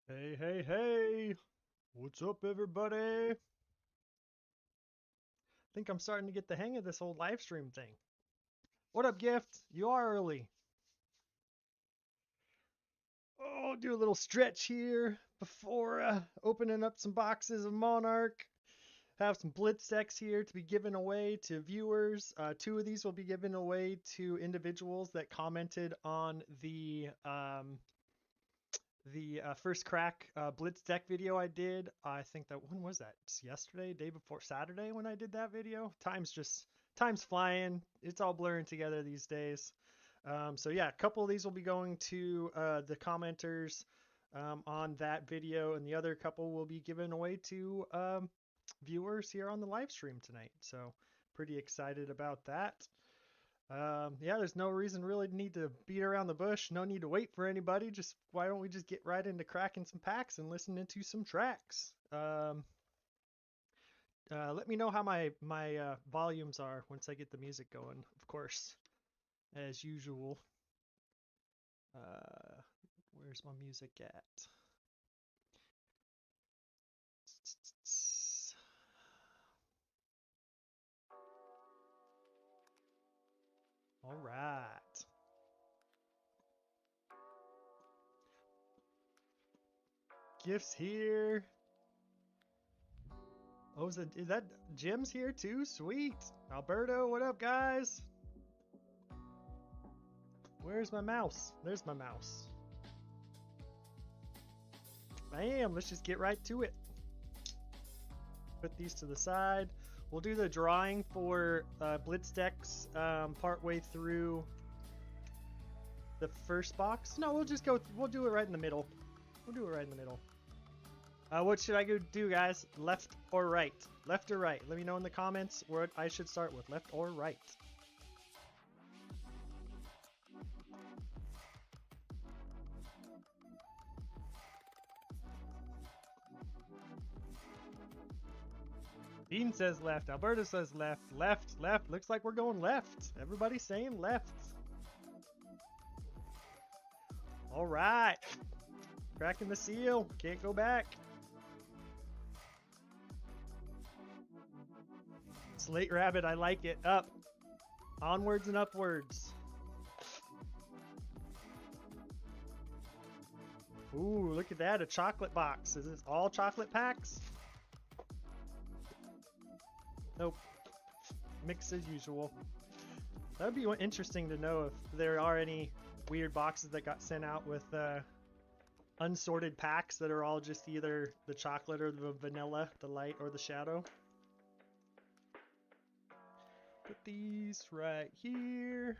Hey, hey, hey! What's up, everybody? I think I'm starting to get the hang of this whole live stream thing. What up, Gift? You are early. Oh, do a little stretch here before opening up some boxes of Monarch. Have some Blitz Decks here to be given away to viewers. Two of these will be given away to individuals that commented on the first crack Blitz deck video I did. I think that, when was that? Just yesterday, day before Saturday when I did that video. Time's flying. It's all blurring together these days. So yeah, a couple of these will be going to the commenters on that video, and the other couple will be given away to viewers here on the live stream tonight. So pretty excited about that. Yeah, there's no reason really to need to beat around the bush. No need to wait for anybody. Just why don't we just get right into cracking some packs and listening to some tracks? Let me know how my volumes are once I get the music going, of course, as usual. Where's my music at? All right. Gifts here. Oh, is that Jim's here too? Sweet. Alberto, what up, guys? Where's my mouse? There's my mouse. Bam, let's just get right to it. Put these to the side. We'll do the drawing for Blitz Decks partway through the first box. No, we'll do it right in the middle. We'll do it right in the middle. What should I do, guys? Left or right? Left or right? Let me know in the comments what I should start with, left or right. Dean says left. Alberta says left. Left. Left. Looks like we're going left. Everybody's saying left. All right. Cracking the seal. Can't go back. Slate Rabbit, I like it. Up. Onwards and upwards. Ooh, look at that. A chocolate box. Is this all chocolate packs? Nope. Mix as usual. That would be interesting to know if there are any weird boxes that got sent out with unsorted packs that are all just either the chocolate or the vanilla, the light or the shadow. Put these right here.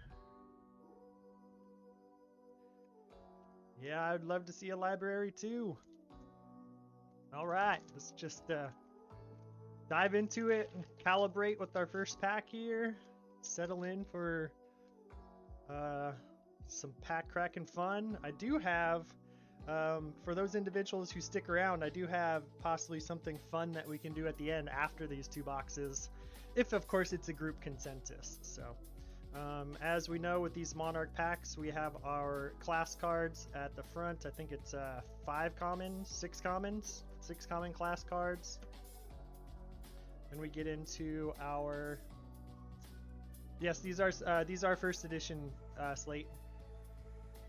Yeah, I'd love to see a library too. All right, let's just dive into it and calibrate with our first pack here. Settle in for some pack cracking fun. I do have, for those individuals who stick around, I do have possibly something fun that we can do at the end after these two boxes, if of course it's a group consensus. So as we know with these Monarch packs, we have our class cards at the front. I think it's 5 commons, 6 commons, 6 common class cards. And we get into our, yes, these are first edition slate.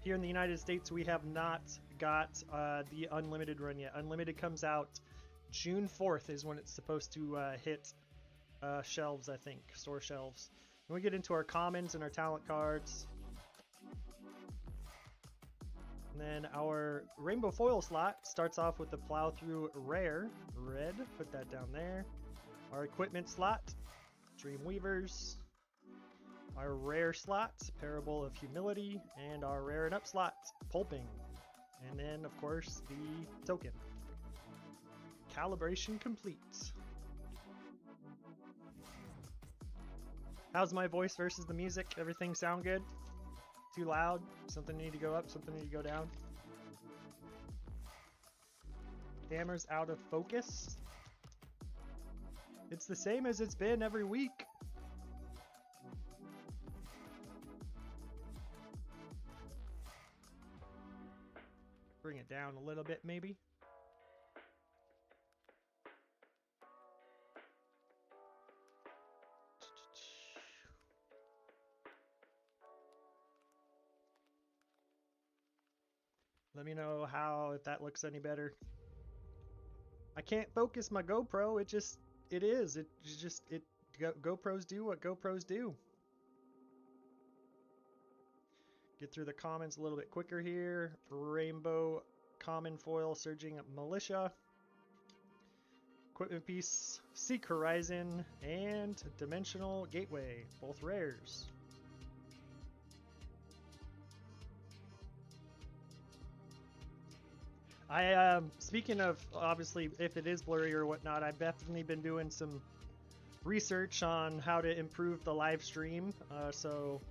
Here in the United States, we have not got the Unlimited run yet. Unlimited comes out June 4th is when it's supposed to hit shelves, I think, store shelves. And we get into our commons and our talent cards. And then our rainbow foil slot starts off with the plow through rare, red, put that down there. Our equipment slot, Dreamweavers. Our rare slot, Parable of Humility, and our rare and up slot, Pulping. And then, of course, the token. Calibration complete. How's my voice versus the music? Everything sound good? Too loud? Something need to go up, something need to go down? Camera's out of focus. It's the same as it's been every week. Bring it down a little bit, maybe. Let me know if that looks any better. I can't focus my GoPro. GoPros do what GoPros do. Get through the comments a little bit quicker here. Rainbow Common Foil Surging Militia. Equipment Piece, Seek Horizon, and Dimensional Gateway, both rares. Speaking of, obviously, if it is blurry or whatnot, I've definitely been doing some research on how to improve the live stream, so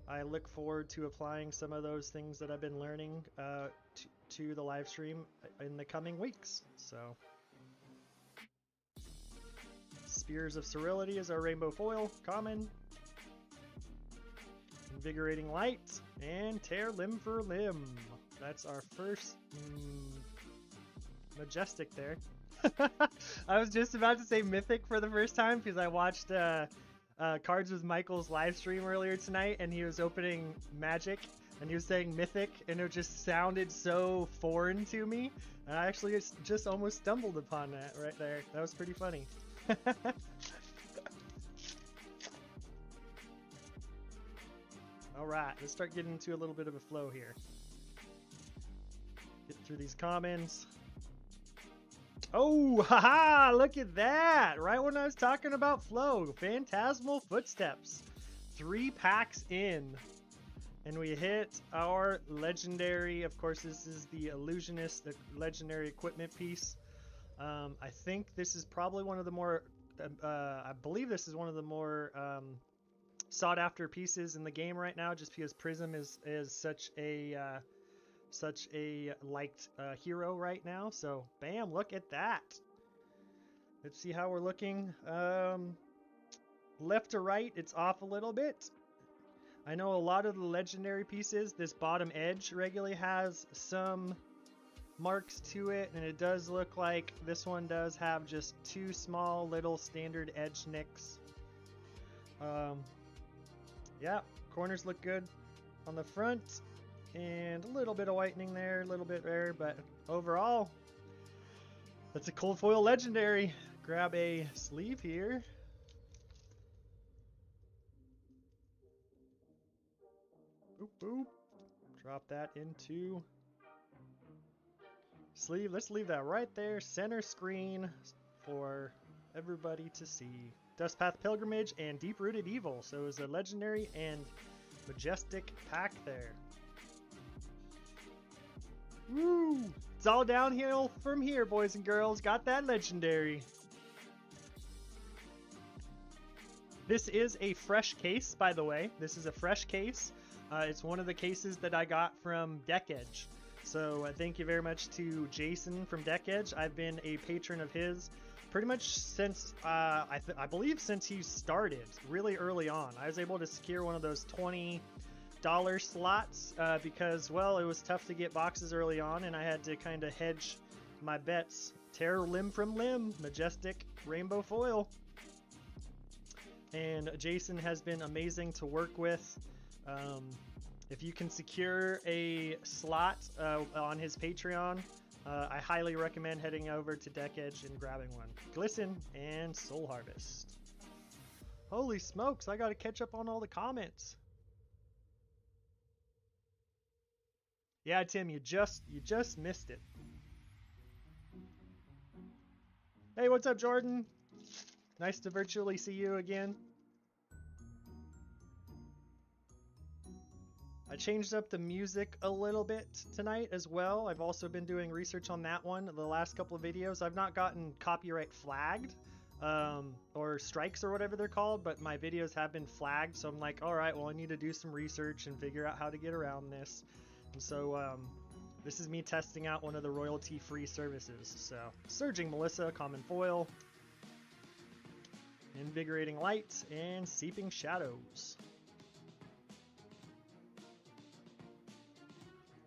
I look forward to applying some of those things that I've been learning to the live stream in the coming weeks. So, Spears of Sterility is our rainbow foil, common. Invigorating Light, and Tear Limb for Limb. That's our first Majestic there. I was just about to say Mythic for the first time because I watched Cards with Michael's live stream earlier tonight, and he was opening Magic, and he was saying Mythic, and it just sounded so foreign to me. And I actually just almost stumbled upon that right there. That was pretty funny. Alright, let's start getting into a little bit of a flow here. Get through these comments. Oh, haha, look at that! Right when I was talking about flow. Phantasmal Footsteps. 3 packs in. And we hit our legendary, of course this is the Illusionist, the legendary equipment piece. I think this is probably one of the more, I believe this is one of the more sought after pieces in the game right now, just because Prism is such a liked hero right now. So bam, look at that. Let's see how we're looking. Left to right, it's off a little bit. I know a lot of the legendary pieces, this bottom edge regularly has some marks to it, and it does look like this one does have just 2 small little standard edge nicks. Yeah, corners look good on the front, and a little bit of whitening there, a little bit there, but overall, that's a cold foil legendary. Grab a sleeve here. Boop, boop. Drop that into sleeve. Let's leave that right there, center screen for everybody to see. Dustpath Pilgrimage and Deep Rooted Evil. So it was a legendary and majestic pack there. Woo! It's all downhill from here, boys and girls. Got that legendary. This is a fresh case, by the way. This is a fresh case. It's one of the cases that I got from Deck Edge. So thank you very much to Jason from Deck Edge. I've been a patron of his pretty much since, I believe since he started really early on. I was able to secure one of those $20 slots because, well, it was tough to get boxes early on, and I had to kind of hedge my bets. Tear Limb from Limb, majestic rainbow foil. And Jason has been amazing to work with. If you can secure a slot on his Patreon, I highly recommend heading over to Deck Edge and grabbing one. Glisten and Soul Harvest. Holy smokes, I gotta catch up on all the comments. Yeah, Tim, you just missed it. Hey, what's up, Jordan? Nice to virtually see you again. I changed up the music a little bit tonight as well. I've also been doing research on that one the last couple of videos. I've not gotten copyright flagged or strikes or whatever they're called, but my videos have been flagged. So I'm like, all right, well, I need to do some research and figure out how to get around this. And so this is me testing out one of the royalty-free services. So Surging Melissa, Common Foil, Invigorating Light, and Seeping Shadows.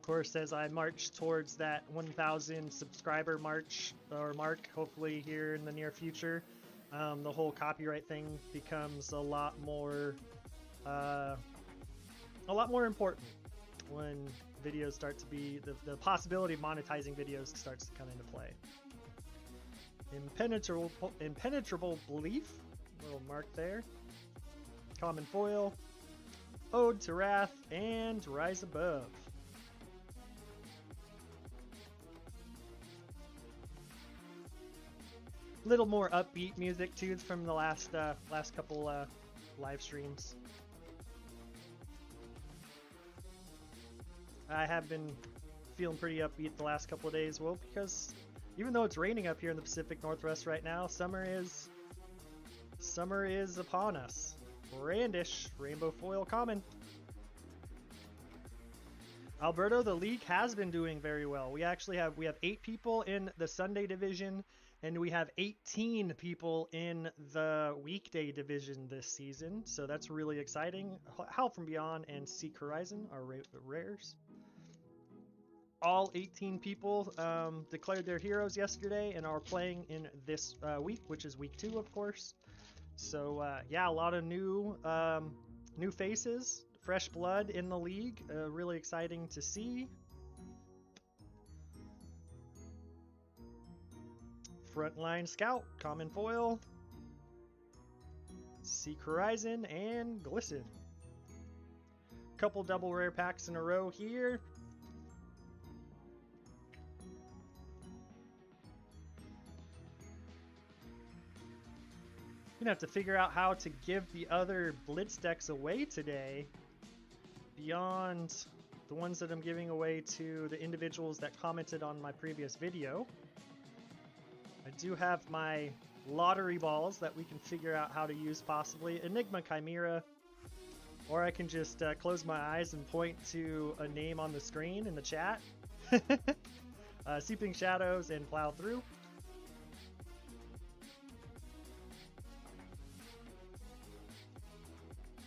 Course, as I march towards that 1,000 subscriber mark, hopefully here in the near future, the whole copyright thing becomes a lot more important when videos start to be, the possibility of monetizing videos starts to come into play. Impenetrable Belief, little mark there. Common Foil, Ode to Wrath, and Rise Above. Little more upbeat music too from the last couple live streams. I have been feeling pretty upbeat the last couple of days, well, because even though it's raining up here in the Pacific Northwest right now, summer is upon us. Randish, Rainbow Foil Common. Alberto, the league has been doing very well. We actually have 8 people in the Sunday division, and we have 18 people in the weekday division this season. So that's really exciting. Howl from Beyond and Seek Horizon are rares. All 18 people declared their heroes yesterday and are playing in this week, which is week 2, of course. So yeah, a lot of new faces, fresh blood in the league. Really exciting to see. Frontline Scout, Common Foil, Seek Horizon, and Glisten. Couple double rare packs in a row here. Gonna have to figure out how to give the other Blitz decks away today beyond the ones that I'm giving away to the individuals that commented on my previous video. I do have my lottery balls that we can figure out how to use possibly. Enigma Chimera, or I can just close my eyes and point to a name on the screen in the chat. Seeping Shadows and Plow Through.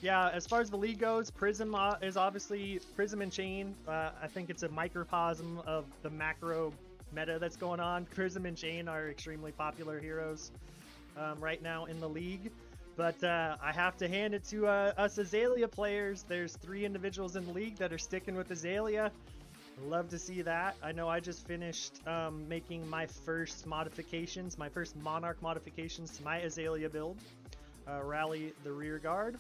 Yeah, as far as the league goes, Prism is obviously Prism and Chain. I think it's a microcosm of the macro meta that's going on. Prism and Chain are extremely popular heroes right now in the league. But I have to hand it to us Azalea players. There's 3 individuals in the league that are sticking with Azalea. Love to see that. I know I just finished making my first modifications, my first Monarch modifications to my Azalea build. Rally the Rear Guard,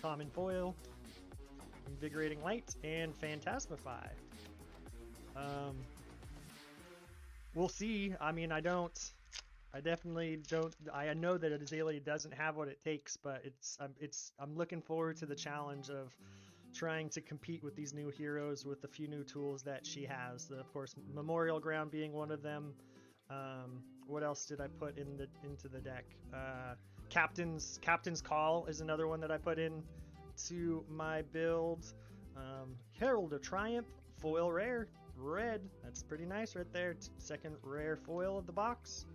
Common Foil, Invigorating Light, and Phantasmify. We'll see. I mean, I definitely don't. I know that Azalea doesn't have what it takes, but I'm looking forward to the challenge of trying to compete with these new heroes with the few new tools that she has. Of course, Memorial Ground being one of them. What else did I put into the deck? Captain's Call is another one that I put in to my build. Herald of Triumph, foil rare, red. That's pretty nice right there. Second rare foil of the box.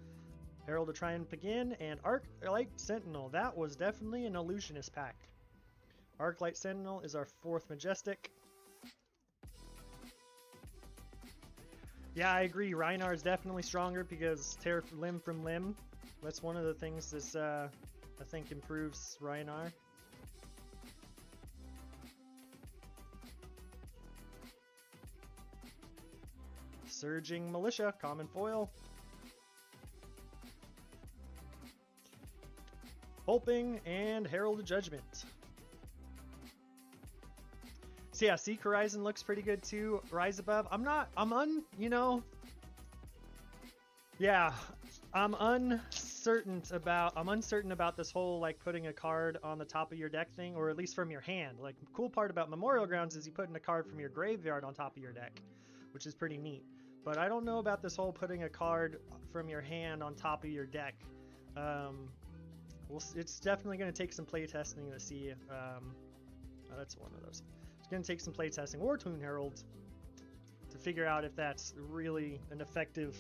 Herald of Triumph again, and Arclight Sentinel. That was definitely an illusionist pack. Arclight Sentinel is our 4th Majestic. Yeah, I agree. Rhinar is definitely stronger because tear limb from limb. That's one of the things that I think improves Rhinar. Surging Militia, Common Foil. Hulping and Herald of Judgment. So yeah, Seek Horizon looks pretty good too. Rise Above. Yeah, I'm uncertain about this whole like putting a card on the top of your deck thing, or at least from your hand. Like, the cool part about Memorial Grounds is you put in a card from your graveyard on top of your deck, which is pretty neat. But I don't know about this whole putting a card from your hand on top of your deck. It's definitely going to take some play testing to see. That's one of those. It's going to take some play testing. War Toon Herald to figure out if that's really an effective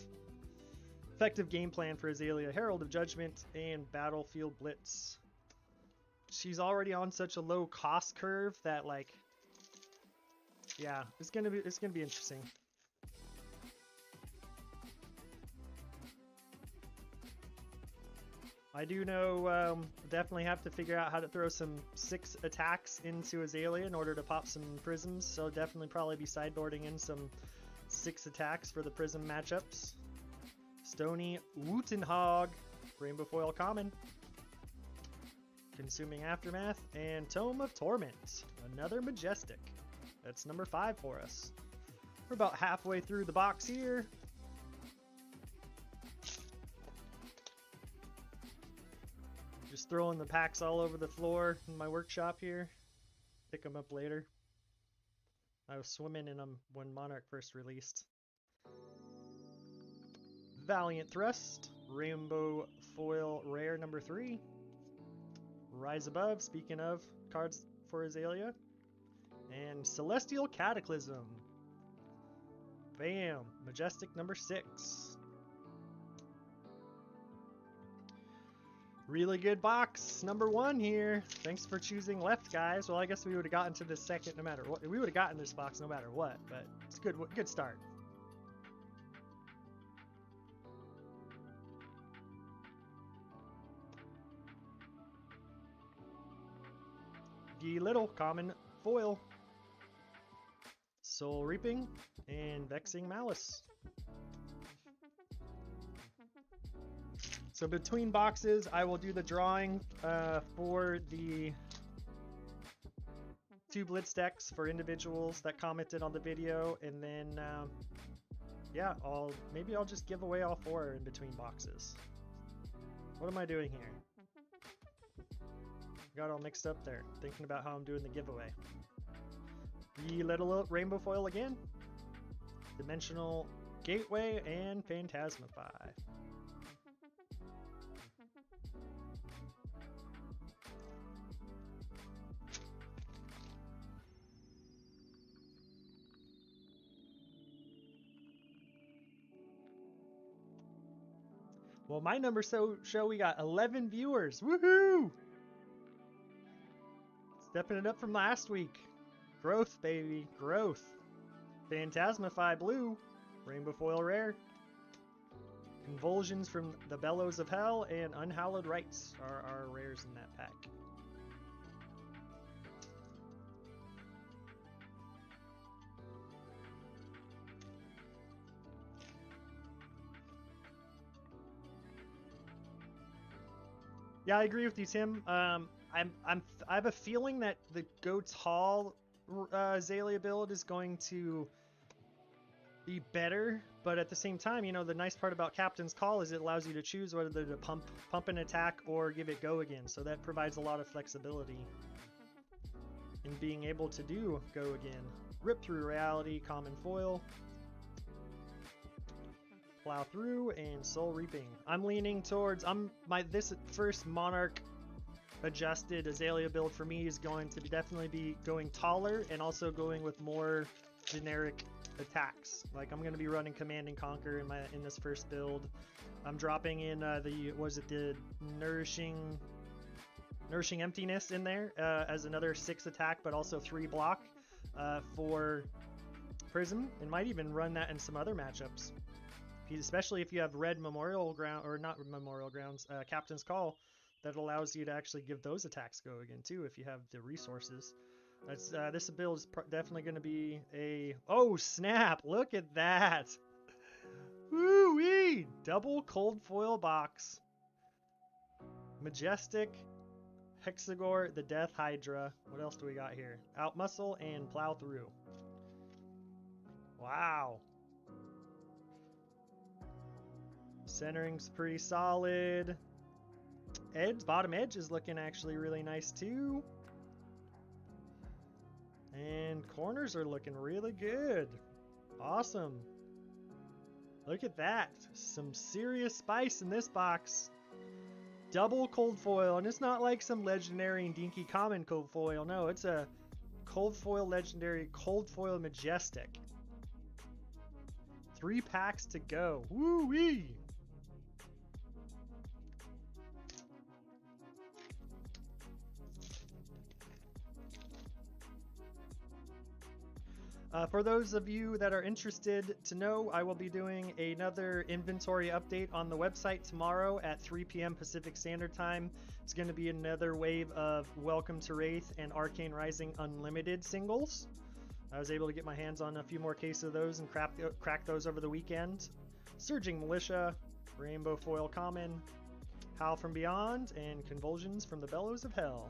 game plan for Azalea. Herald of Judgment and Battlefield Blitz. She's already on such a low cost curve that, like, yeah, it's gonna be interesting. I do know definitely have to figure out how to throw some 6 attacks into Azalea in order to pop some prisms, so definitely probably be sideboarding in some 6 attacks for the prism matchups. Stony Wootenhog, Rainbow Foil Common, Consuming Aftermath, and Tome of Torment, another Majestic. That's number 5 for us. We're about halfway through the box here. Just throwing the packs all over the floor in my workshop here. Pick them up later. I was swimming in them when Monarch first released. Valiant Thrust, Rainbow Foil Rare number 3. Rise Above, speaking of cards for Azalea. And Celestial Cataclysm. Bam! Majestic number 6. Really good box, number 1 here. Thanks for choosing left, guys. Well, I guess we would have gotten to this second no matter what. We would have gotten this box no matter what, but it's good. Good start. D Little, Common Foil, Soul Reaping, and Vexing Malice. So between boxes, I will do the drawing for the 2 Blitz decks for individuals that commented on the video, and then yeah, maybe I'll just give away all 4 in between boxes. What am I doing here? Got all mixed up there, thinking about how I'm doing the giveaway. The Little Rainbow Foil again, Dimensional Gateway, and Phantasmify. Well, my numbers show we got 11 viewers. Woohoo! Stepping it up from last week. Growth, baby. Growth. Phantasmify Blue. Rainbow Foil Rare. Convulsions from the Bellows of Hell and Unhallowed Rites are our rares in that pack. Yeah, I agree with you, Tim. I have a feeling that the Goat's Hall Azalea build is going to be better, but at the same time, you know, the nice part about Captain's Call is it allows you to choose whether to pump an attack or give it go again. So that provides a lot of flexibility in being able to do go again. Rip Through Reality, Common Foil, Plow Through, and Soul Reaping. I'm leaning towards this first Monarch adjusted Azalea build for me is going to definitely be going taller and also going with more generic attacks. Like I'm going to be running Command and Conquer in this first build. I'm dropping in the Nourishing Emptiness in there as another 6 attack, but also 3 block for Prism, and might even run that in some other matchups. Especially if you have red Memorial Ground, or not Memorial Grounds, Captain's Call, that allows you to actually give those attacks go again too if you have the resources. That's this build is definitely going to be a... Oh snap! Look at that! Woo-wee! Double cold foil box. Majestic, Hexagore, the Death Hydra. What else do we got here? Outmuscle and Plow Through. Wow. Centering's pretty solid. Bottom edge is looking actually really nice too. And corners are looking really good. Awesome. Look at that. Some serious spice in this box. Double cold foil, and it's not like some legendary and dinky common cold foil. No, it's a cold foil legendary, cold foil majestic. 3 packs to go. Woo-wee! For those of you that are interested to know, I will be doing another inventory update on the website tomorrow at 3 p.m. Pacific Standard Time. It's going to be another wave of Welcome to Wraith and Arcane Rising Unlimited singles. I was able to get my hands on a few more cases of those and crack those over the weekend. Surging Militia, Rainbow Foil Common, Howl from Beyond, and Convulsions from the Bellows of Hell.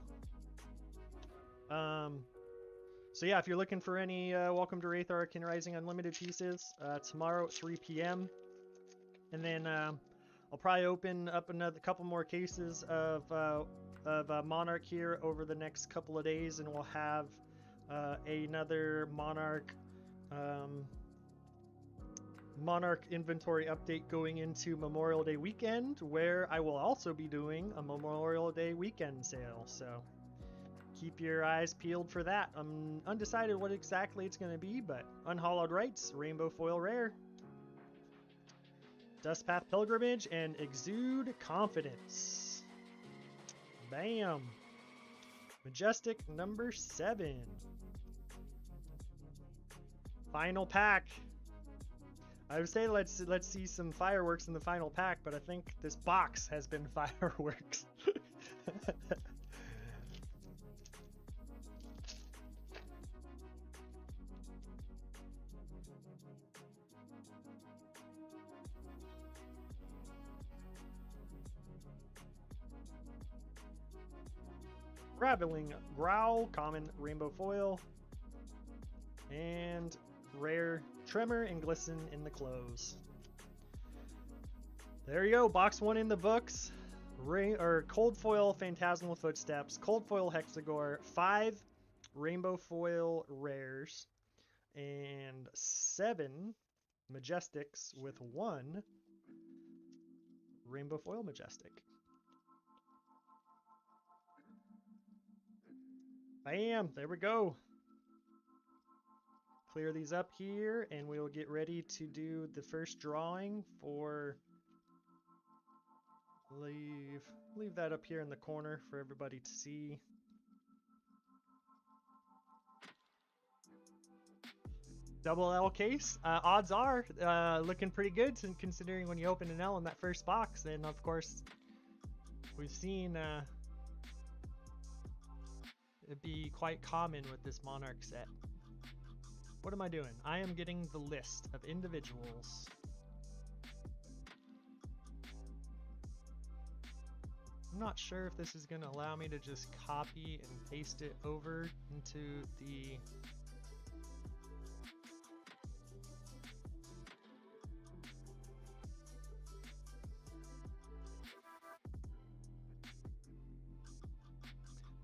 So yeah, if you're looking for any Welcome to Wraith Arcane Rising Unlimited pieces, tomorrow at 3 p.m. And then I'll probably open up another couple more cases of Monarch here over the next couple of days, and we'll have another Monarch inventory update going into Memorial Day weekend, where I will also be doing a Memorial Day weekend sale. So keep your eyes peeled for that. I'm undecided what exactly it's going to be, but Unhallowed Rites, Rainbow Foil Rare, Dustpath Pilgrimage, and Exude Confidence. Bam! Majestic number 7. Final pack. I would say let's see some fireworks in the final pack, but I think this box has been fireworks. Graveling Growl, common Rainbow Foil, and rare Tremor and Glisten in the close. There you go, box 1 in the books. Cold Foil Phantasmal Footsteps, Cold Foil Hexagore, 5 Rainbow Foil Rares, and 7 Majestics with 1 Rainbow Foil Majestic. Bam! There we go. Clear these up here, and we will get ready to do the first drawing for... Leave that up here in the corner for everybody to see. Double L case. Odds are looking pretty good, considering when you open an L in that first box. And of course, we've seen it be quite common with this Monarch set. What am I doing? I am getting the list of individuals. I'm not sure if this is going to allow me to just copy and paste it over into the...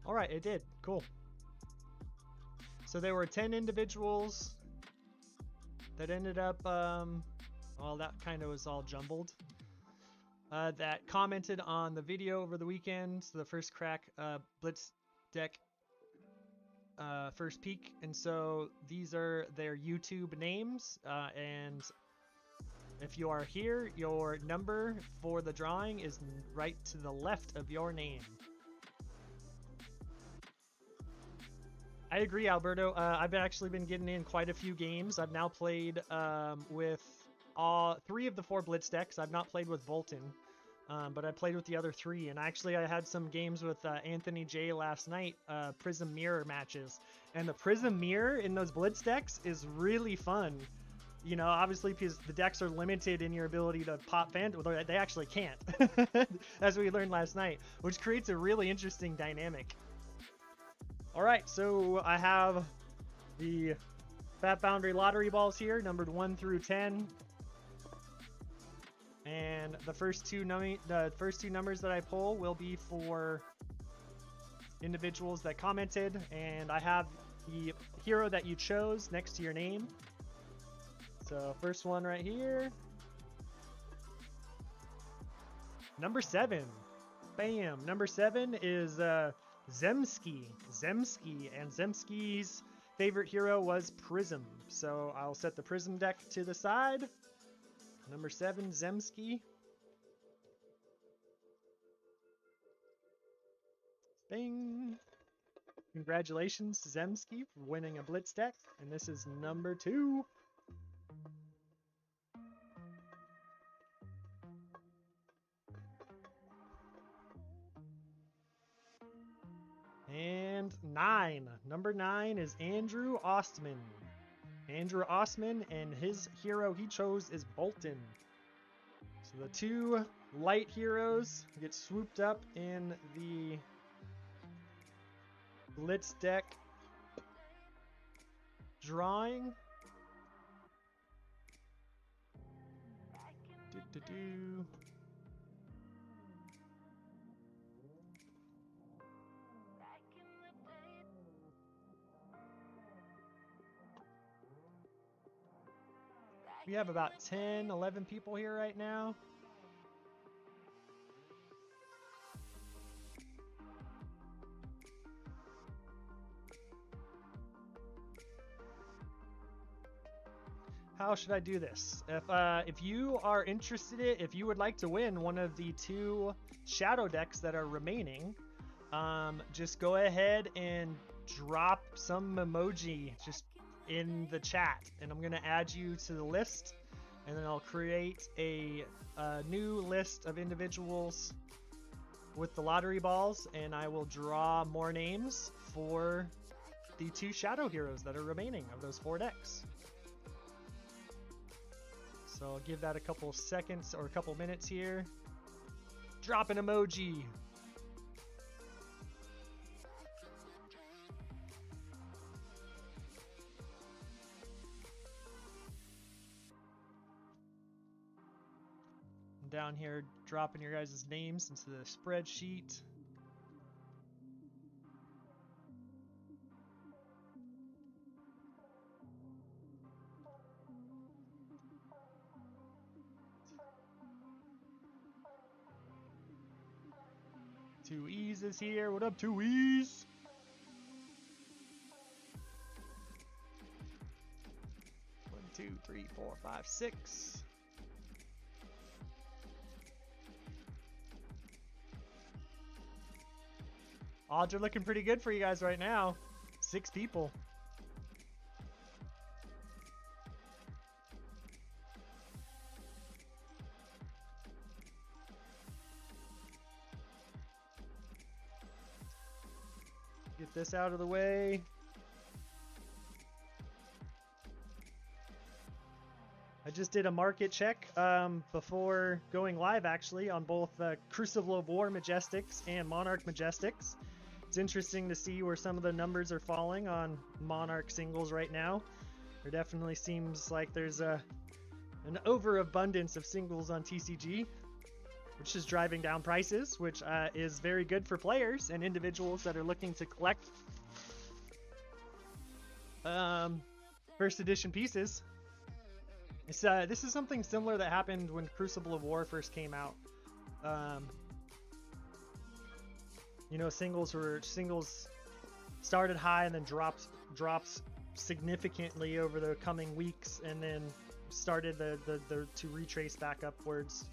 Alright, it did. Cool. So there were 10 individuals that ended up, well, that kind of was all jumbled, that commented on the video over the weekend, the first crack Blitz Deck first peek. And so these are their YouTube names, and if you are here, your number for the drawing is right to the left of your name. I agree, Alberto. I've actually been getting in quite a few games. I've now played with 3 of the 4 Blitz decks. I've not played with Volton, but I played with the other 3. And actually, I had some games with Anthony J last night, Prism Mirror matches. And the Prism Mirror in those Blitz decks is really fun. You know, obviously, because the decks are limited in your ability to pop Phantom, they actually can't, as we learned last night, which creates a really interesting dynamic. Alright, so I have the FaB Foundry lottery balls here, numbered 1 through 10. And the first two numbers that I pull will be for individuals that commented, and I have the hero that you chose next to your name. So first one right here. Number 7. Bam! Number 7 is Zemski, and Zemski's favorite hero was Prism. So I'll set the Prism deck to the side. Number 7, Zemski. Bing. Congratulations, Zemski, for winning a Blitz deck, and this is number 2. And 9. Number 9 is Andrew Ostman. Andrew Ostman, and his hero he chose is Bolton. So the 2 light heroes get swooped up in the Blitz deck drawing. We have about 10, 11 people here right now. How should I do this? If you are interested, if you would like to win one of the 2 shadow decks that are remaining, just go ahead and drop some emoji just in the chat, and I'm going to add you to the list, and then I'll create a new list of individuals with the lottery balls, and I will draw more names for the 2 shadow heroes that are remaining of those 4 decks. So I'll give that a couple seconds or a couple minutes here. Drop an emoji. Down here, dropping your guys' names into the spreadsheet. Two E's is here. What up, 2 E's? One, 2, 3, 4, 5, 6. Odds are looking pretty good for you guys right now. 6 people. Get this out of the way. I just did a market check before going live, actually, on both Crucible of War Majestics and Monarch Majestics. It's interesting to see where some of the numbers are falling on Monarch singles right now. There definitely seems like there's an overabundance of singles on TCG, which is driving down prices, which is very good for players and individuals that are looking to collect first edition pieces. This is something similar that happened when Crucible of War first came out. You know, singles started high and then drops significantly over the coming weeks, and then started to retrace back upwards.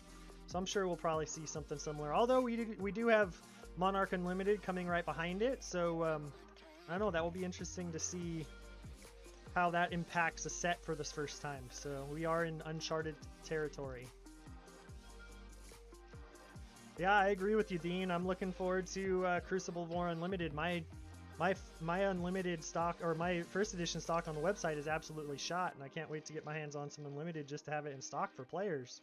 So I'm sure we'll probably see something similar. Although we do have Monarch Unlimited coming right behind it, so I don't know. That will be interesting to see how that impacts a set for this first time. So we are in uncharted territory. Yeah, I agree with you, Dean. I'm looking forward to Crucible of War Unlimited. My unlimited stock, or my first edition stock on the website, is absolutely shot, and I can't wait to get my hands on some unlimited just to have it in stock for players.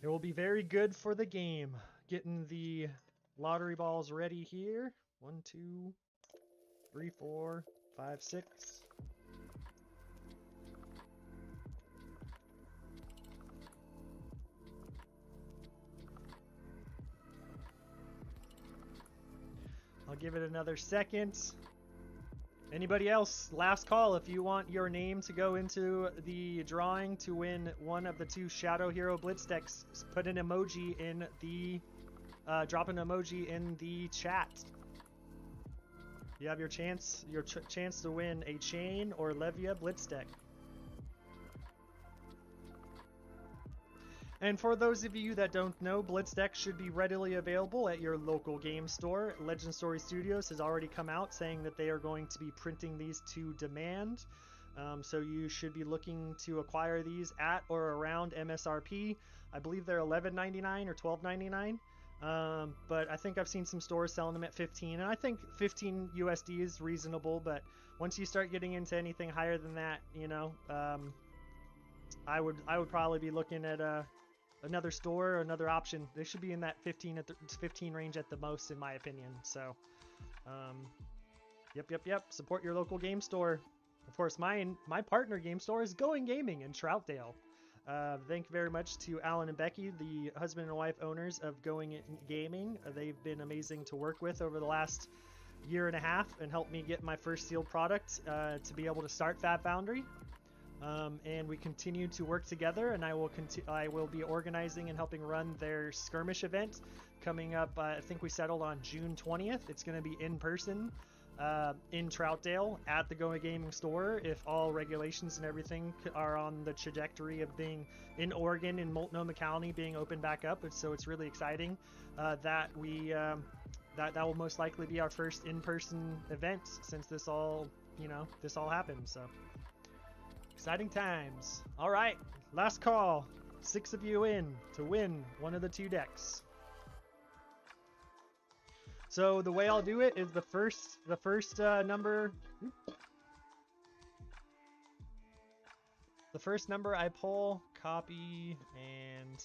It will be very good for the game. Getting the lottery balls ready here. 1, 2, 3, 4, 5, 6. I'll give it another second. Anybody else? Last call. If you want your name to go into the drawing to win one of the 2 Shadow Hero Blitz decks, put an emoji in the drop an emoji in the chat. You have your chance to win a Chain or Levia Blitz deck. And for those of you that don't know, Blitz Decks should be readily available at your local game store. Legend Story Studios has already come out saying that they are going to be printing these to demand. So you should be looking to acquire these at or around MSRP. I believe they're $11.99 or $12.99. But I think I've seen some stores selling them at 15, and I think 15 USD is reasonable. But once you start getting into anything higher than that, you know, I would probably be looking at another store or another option. They should be in that 15 range at the most, in my opinion. So, yep. Support your local game store. Of course, my partner game store is Going Gaming in Troutdale. Thank you very much to Alan and Becky, the husband and wife owners of Going Gaming. They've been amazing to work with over the last year and a half and helped me get my first sealed product to be able to start FaB Foundry. And we continue to work together, and I will be organizing and helping run their skirmish event coming up. I think we settled on June 20th. It's going to be in person in Troutdale at the Going Gaming store, if all regulations and everything are on the trajectory of being in Oregon and Multnomah County being opened back up. So it's really exciting that that will most likely be our first in-person event since this all happened. So exciting times. All right, last call. 6 of you in to win one of the 2 decks. So the way I'll do it is the first number I pull, copy and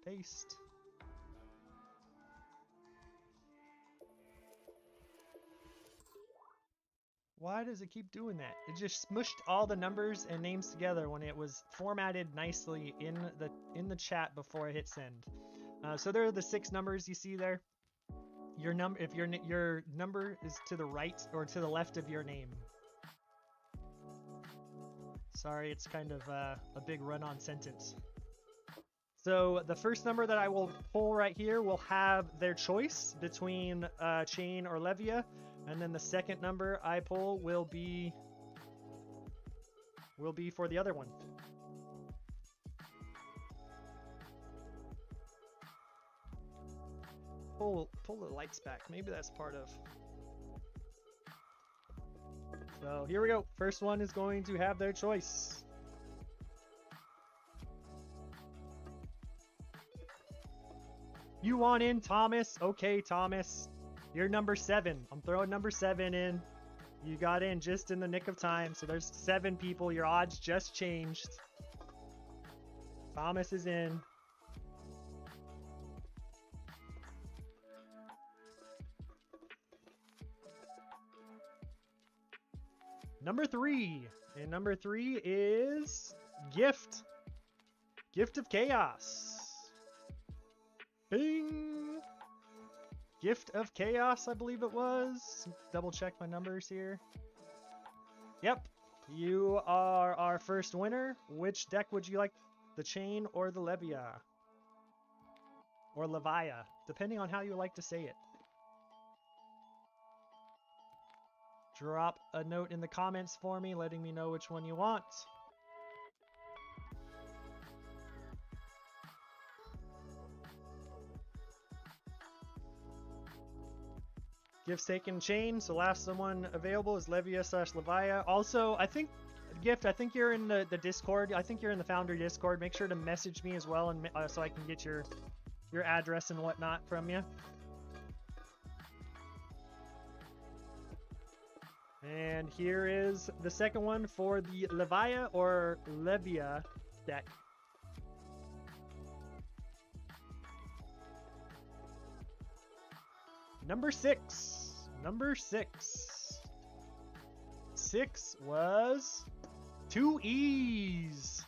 paste. Why does it keep doing that? It just smushed all the numbers and names together when it was formatted nicely in the chat before I hit send. So there are the 6 numbers you see there. Your number, if your number is to the right or to the left of your name. Sorry, it's kind of a big run-on sentence. So the first number that I will pull right here will have their choice between Chain or Levia, and then the second number I pull will be for the other one. Pull the lights back. Maybe that's part of. So here we go. First one is going to have their choice. You want in, Thomas? Okay, Thomas. You're number 7. I'm throwing number 7 in. You got in just in the nick of time. So there's 7 people. Your odds just changed. Thomas is in. Number 3. And number 3 is Gift. Gift of Chaos. Bing! Gift of Chaos, I believe it was. Double check my numbers here. Yep. You are our first winner. Which deck would you like? The Chain or the Levia? Or Levia, depending on how you like to say it. Drop a note in the comments for me, letting me know which one you want. Gifts taken Chain, so last one available is Levia/Levia. Also, I think, Gift, I think you're in the Discord. I think you're in the Foundry Discord. Make sure to message me as well, and so I can get your address and whatnot from you. And here is the second one for the Levia or Levia deck. Number 6. Number 6. 6 was 2 E's.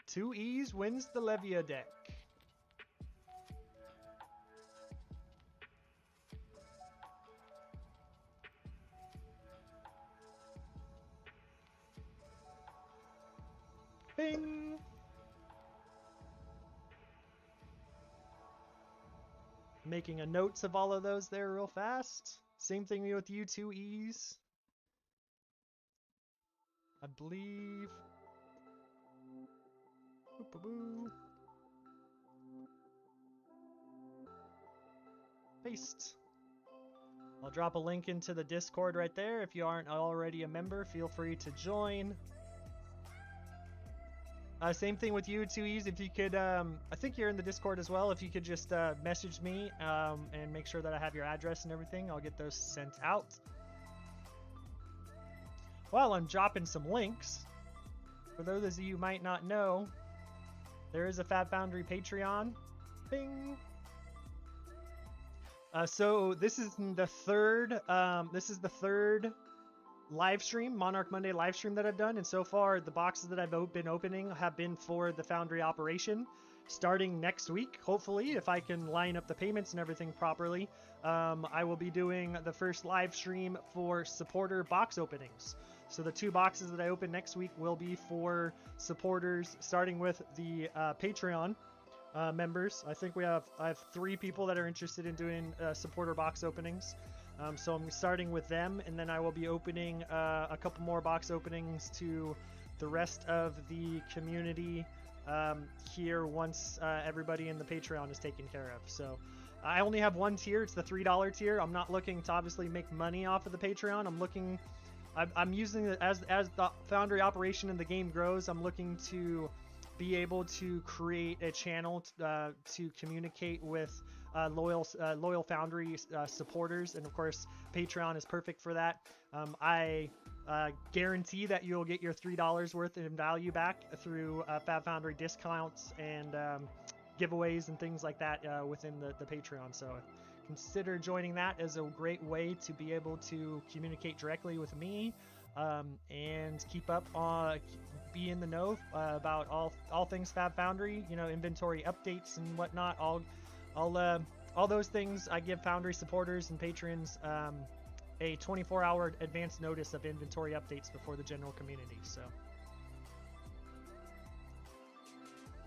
2 E's wins the Levia deck. Bing! Making a notes of all of those there real fast. Same thing with you, 2 E's. I believe Paste. I'll drop a link into the Discord right there. If you aren't already a member, feel free to join. Same thing with you, 2Es. If you could, I think you're in the Discord as well. If you could just message me and make sure that I have your address and everything, I'll get those sent out. While I'm dropping some links, for those of you who might not know, there is a FaB Foundry Patreon. Bing! So this is the third live stream, Monarch Monday live stream that I've done, and so far the boxes that I've been opening have been for the Foundry operation. Starting next week, hopefully, if I can line up the payments and everything properly, I will be doing the first live stream for supporter box openings. So the 2 boxes that I open next week will be for supporters, starting with the Patreon members. I think I have 3 people that are interested in doing supporter box openings. So I'm starting with them, and then I will be opening a couple more box openings to the rest of the community here once everybody in the Patreon is taken care of. So I only have one tier. It's the $3 tier. I'm not looking to obviously make money off of the Patreon. I'm using it as the Foundry operation and the game grows. I'm looking to be able to create a channel to communicate with loyal Foundry supporters, and of course Patreon is perfect for that. I guarantee that you'll get your $3 worth in value back through FaB Foundry discounts and giveaways and things like that within the Patreon. So consider joining that as a great way to be able to communicate directly with me and keep up on, be in the know about all things FaB Foundry, you know, inventory updates and whatnot. All those things. I give Foundry supporters and patrons a 24-hour advance notice of inventory updates before the general community. So,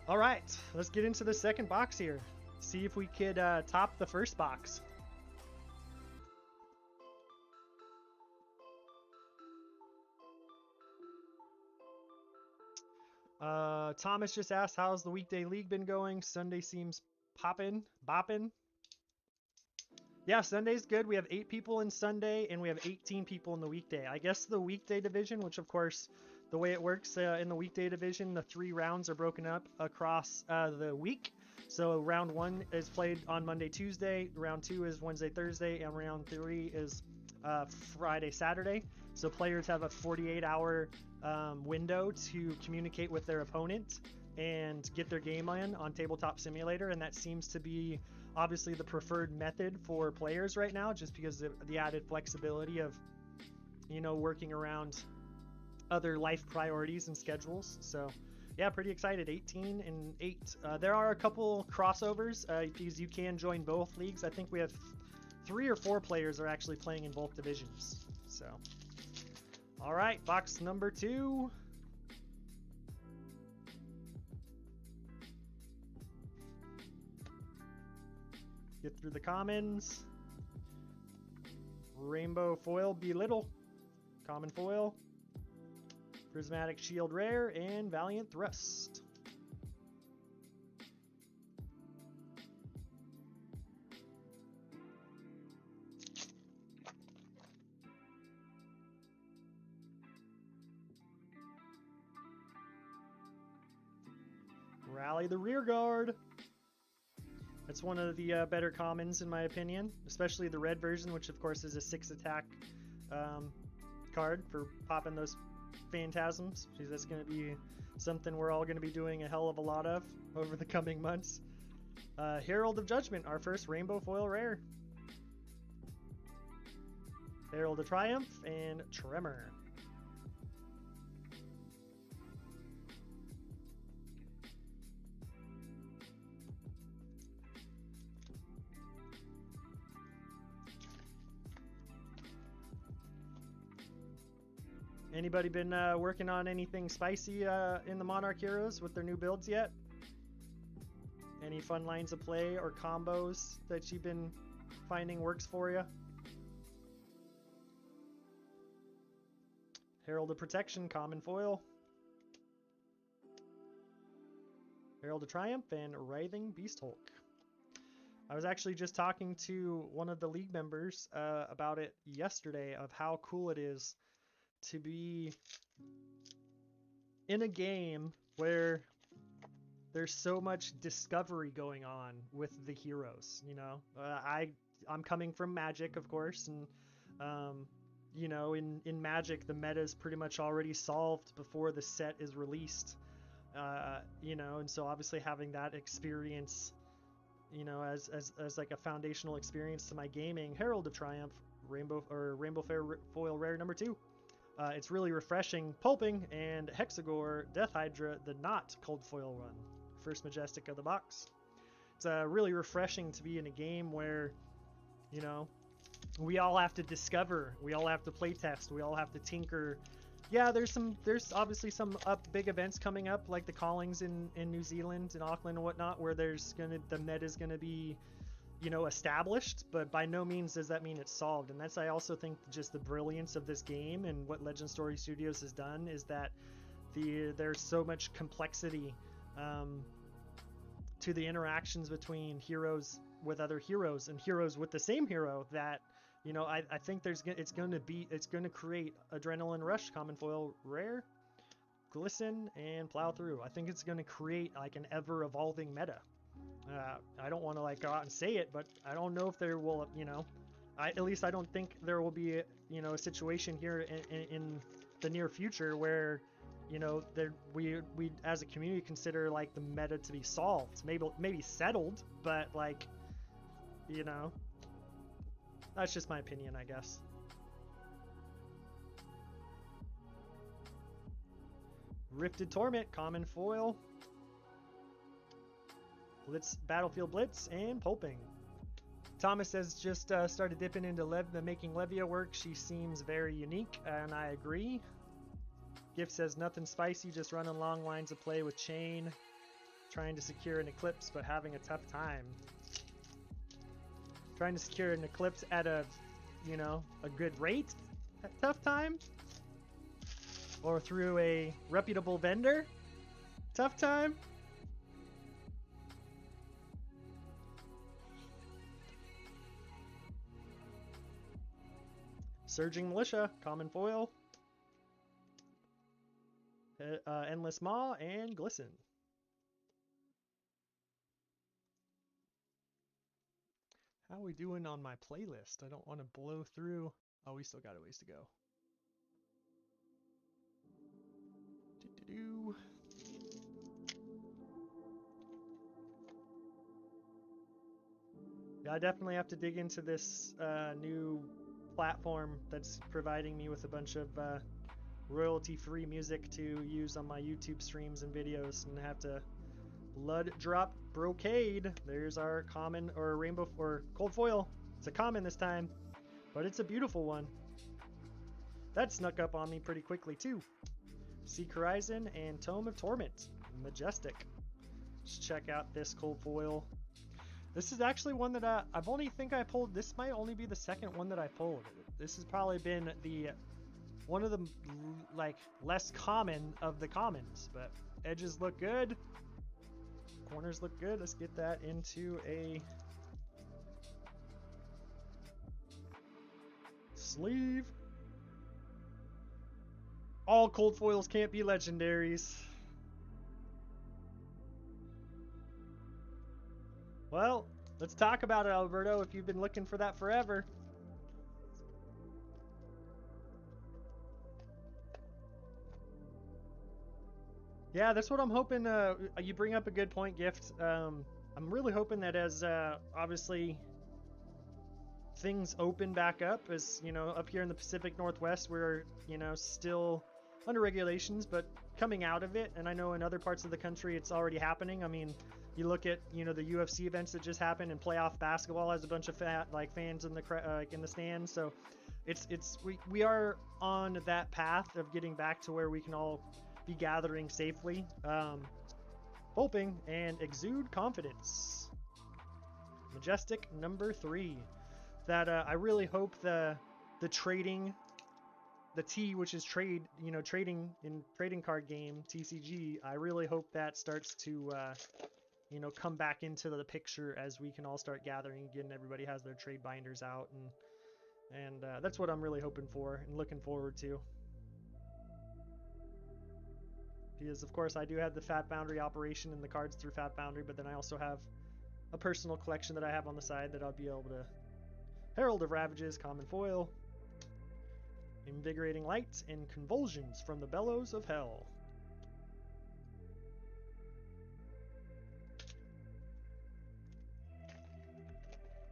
all right, let's get into the second box here. See if we could top the first box. Thomas just asked, how's the weekday league been going? Sunday seems boppin'. Yeah, Sunday's good. We have 8 people in Sunday, and we have 18 people in the weekday. I guess the weekday division, which of course, the way it works in the weekday division, the 3 rounds are broken up across the week. So round 1 is played on Monday, Tuesday. Round 2 is Wednesday, Thursday, and round 3 is Friday, Saturday. So players have a 48-hour window to communicate with their opponent and get their game on Tabletop Simulator, and that seems to be obviously the preferred method for players right now, just because of the added flexibility of, you know, working around other life priorities and schedules. So yeah, pretty excited. 18 and 8. There are a couple crossovers because you can join both leagues. I think we have 3 or 4 players are actually playing in both divisions. So all right, box number 2. Get through the commons. Rainbow foil Belittle, common foil, prismatic shield rare, and valiant thrust. Rally the rear guard. That's one of the better commons in my opinion, especially the red version, which of course is a 6 attack card for popping those phantasms. Jeez, that's going to be something we're all going to be doing a hell of a lot of over the coming months. Herald of Judgment, our first rainbow foil rare. Herald of Triumph and Tremor. Anybody been working on anything spicy in the Monarch Heroes with their new builds yet? Any fun lines of play or combos that you've been finding works for you? Herald of Protection, common foil. Herald of Triumph, and Writhing Beast Hulk. I was actually just talking to one of the league members about it yesterday, of how cool it is to be in a game where there's so much discovery going on with the heroes. You know, I'm coming from Magic, of course, and you know, in Magic, the meta is pretty much already solved before the set is released. You know, and so obviously having that experience, you know, as like a foundational experience to my gaming. Herald of Triumph, Rainbow Fair foil rare number 2. It's really refreshing. Pulping and Hexagore Death Hydra, the not cold foil run. First Majestic of the box. It's really refreshing to be in a game where, you know, we all have to discover, we all have to play test, we all have to tinker. Yeah, there's obviously some big events coming up, like the Callings in New Zealand and Auckland and whatnot, where the meta is gonna be, you know, established, but by no means does that mean it's solved. And that's, I also think, just the brilliance of this game and what Legend Story Studios has done, is that there's so much complexity to the interactions between heroes with other heroes and heroes with the same hero, that, you know, I think it's going to create Adrenaline Rush, common foil rare, Glisten, and Plow Through. I think it's going to create like an ever evolving meta. I don't want to like go out and say it, but I don't know if there will, you know, at least I don't think there will be, you know, a situation here in the near future where, you know, we as a community consider like the meta to be solved, maybe settled, but like, you know, that's just my opinion, I guess. Rifted Torment, common foil, Blitz, Battlefield Blitz, and Pulping. Thomas has just started dipping into making Levia work. She seems very unique, and I agree. Gift says nothing spicy, just running long lines of play with Chain, trying to secure an Eclipse, but having a tough time. Trying to secure an Eclipse at a, you know, a good rate, a tough time, or through a reputable vendor, tough time. Surging Militia, common foil, Endless Maw, and Glisten. How are we doing on my playlist? I don't want to blow through. Oh, we still got a ways to go. Yeah, I definitely have to dig into this new platform that's providing me with a bunch of royalty-free music to use on my YouTube streams and videos, and have to Blood Drop Brocade. There's our common, or rainbow, or cold foil. It's a common this time, but it's a beautiful one. That snuck up on me pretty quickly too. Seek Horizon and Tome of Torment. Majestic. Let's check out this cold foil. This is actually one that I pulled. This might only be the second one that I pulled. This has probably been one of the like less common of the commons, but edges look good. Corners look good. Let's get that into a sleeve. All cold foils can't be legendaries. Well, let's talk about it, Alberto, if you've been looking for that forever. Yeah, that's what I'm hoping. You bring up a good point, Gift. I'm really hoping that as obviously things open back up, as you know, up here in the Pacific Northwest, we're, you know, still under regulations, but coming out of it. And I know in other parts of the country it's already happening. I mean, you look at, you know, the UFC events that just happened, and playoff basketball has a bunch of fans in the stands. So we are on that path of getting back to where we can all be gathering safely. Hoping and Exude Confidence. Majestic number 3. That I really hope the trading the T, which is trading in trading card game TCG. I really hope that starts to come back into the picture as we can all start gathering again. Everybody has their trade binders out, and that's what I'm really hoping for and looking forward to. Because of course I do have the FaB Foundry operation and the cards through FaB Foundry, but then I also have a personal collection that I have on the side that I'll be able to. Herald of Ravages, common foil. Invigorating Light and Convulsions from the Bellows of Hell.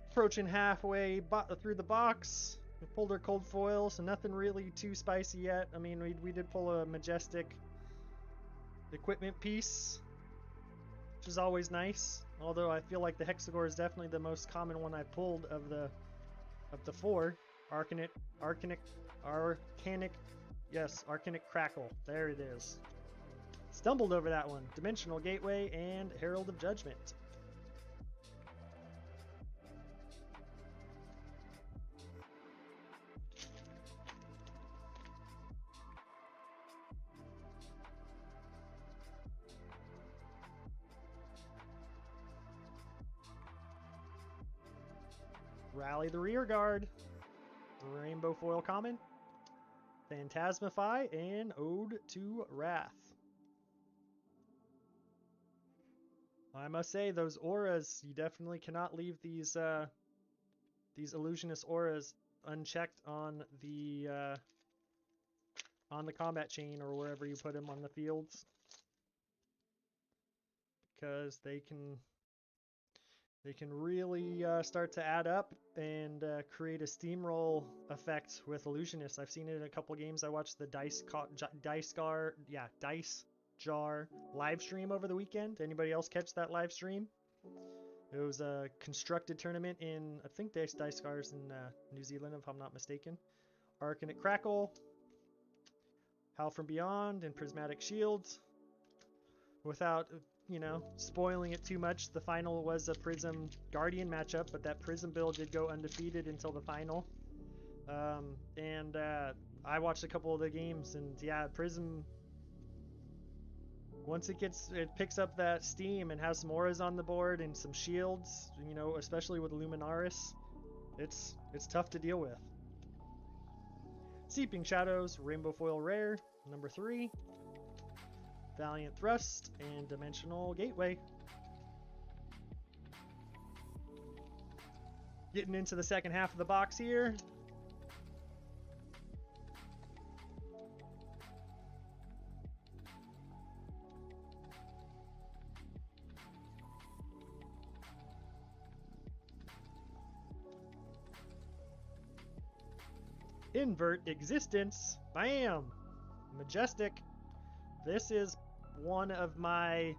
Approaching halfway through the box. We pulled our cold foil, so nothing really too spicy yet. I mean, we did pull a Majestic equipment piece, which is always nice. Although I feel like the Hexagore is definitely the most common one I pulled of the four. Arcanic Crackle. There it is. Stumbled over that one. Dimensional Gateway and Herald of Judgment. Rally the Rear Guard. Rainbow Foil Common. Phantasmify and Ode to Wrath. I must say, those auras, you definitely cannot leave these illusionist auras unchecked on the combat chain or wherever you put them on the fields, because they can really start to add up and create a steamroll effect with illusionists. I've seen it in a couple games. I watched the Dice Jar live stream over the weekend. Anybody else catch that live stream? It was a constructed tournament in, I think, Dice Jars in New Zealand, if I'm not mistaken. Arcanic Crackle, Howl from Beyond, and Prismatic Shields. Without, spoiling it too much, the final was a Prism Guardian matchup, but that Prism build did go undefeated until the final. I watched a couple of the games, and yeah, Prism, once it picks up that steam and has some auras on the board and some shields, especially with Luminaris, it's tough to deal with. Seeping Shadows, Rainbow Foil Rare, number 3. Valiant Thrust, and Dimensional Gateway. Getting into the second half of the box here. Invert Existence. Bam! Majestic. This is one of my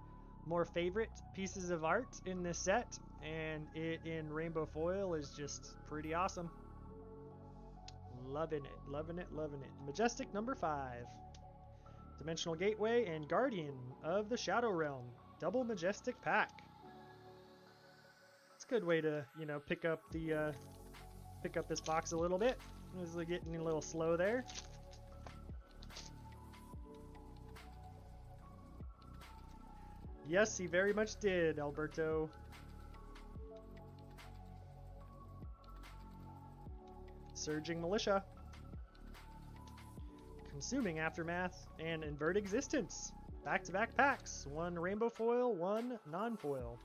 more favorite pieces of art in this set, and it in rainbow foil is just pretty awesome. Loving it, loving it, loving it. Majestic number 5. Dimensional Gateway and Guardian of the Shadow Realm. Double Majestic pack. It's a good way to, pick up this box a little bit. This is getting a little slow there. Yes, he very much did, Alberto. Surging Militia. Consuming Aftermath and Invert Existence. Back-to-back packs. 1 rainbow foil, 1 non-foil.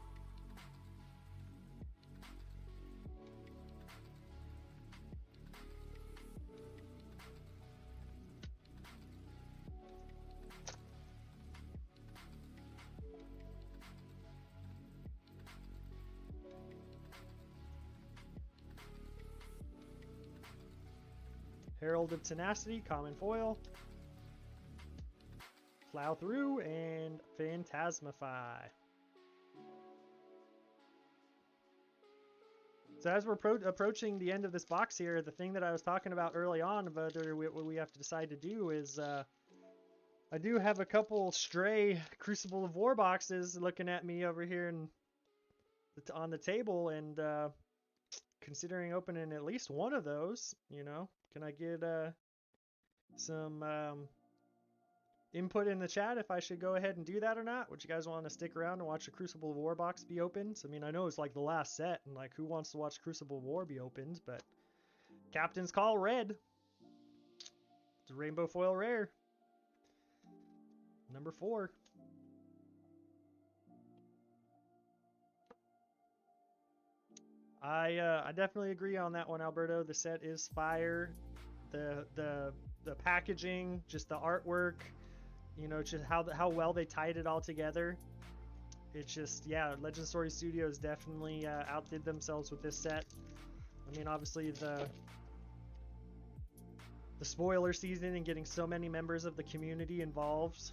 Herald of Tenacity, common foil. Plow Through and Phantasmify. So as we're approaching the end of this box here, the thing that I was talking about early on about what we have to decide to do is I do have a couple stray Crucible of War boxes looking at me over here on the table, and considering opening at least one of those, can I get some input in the chat if I should go ahead and do that or not. Would you guys want to stick around and watch a Crucible of War box be opened? I mean, I know it's like the last set, and like who wants to watch Crucible of War be opened, but Captain's Call red. It's a rainbow foil rare. Number 4. I definitely agree on that one, Alberto. The set is fire. The packaging, just the artwork, you know, just how well they tied it all together. It's just, yeah, Legend Story Studios definitely outdid themselves with this set. I mean, obviously the spoiler season and getting so many members of the community involved,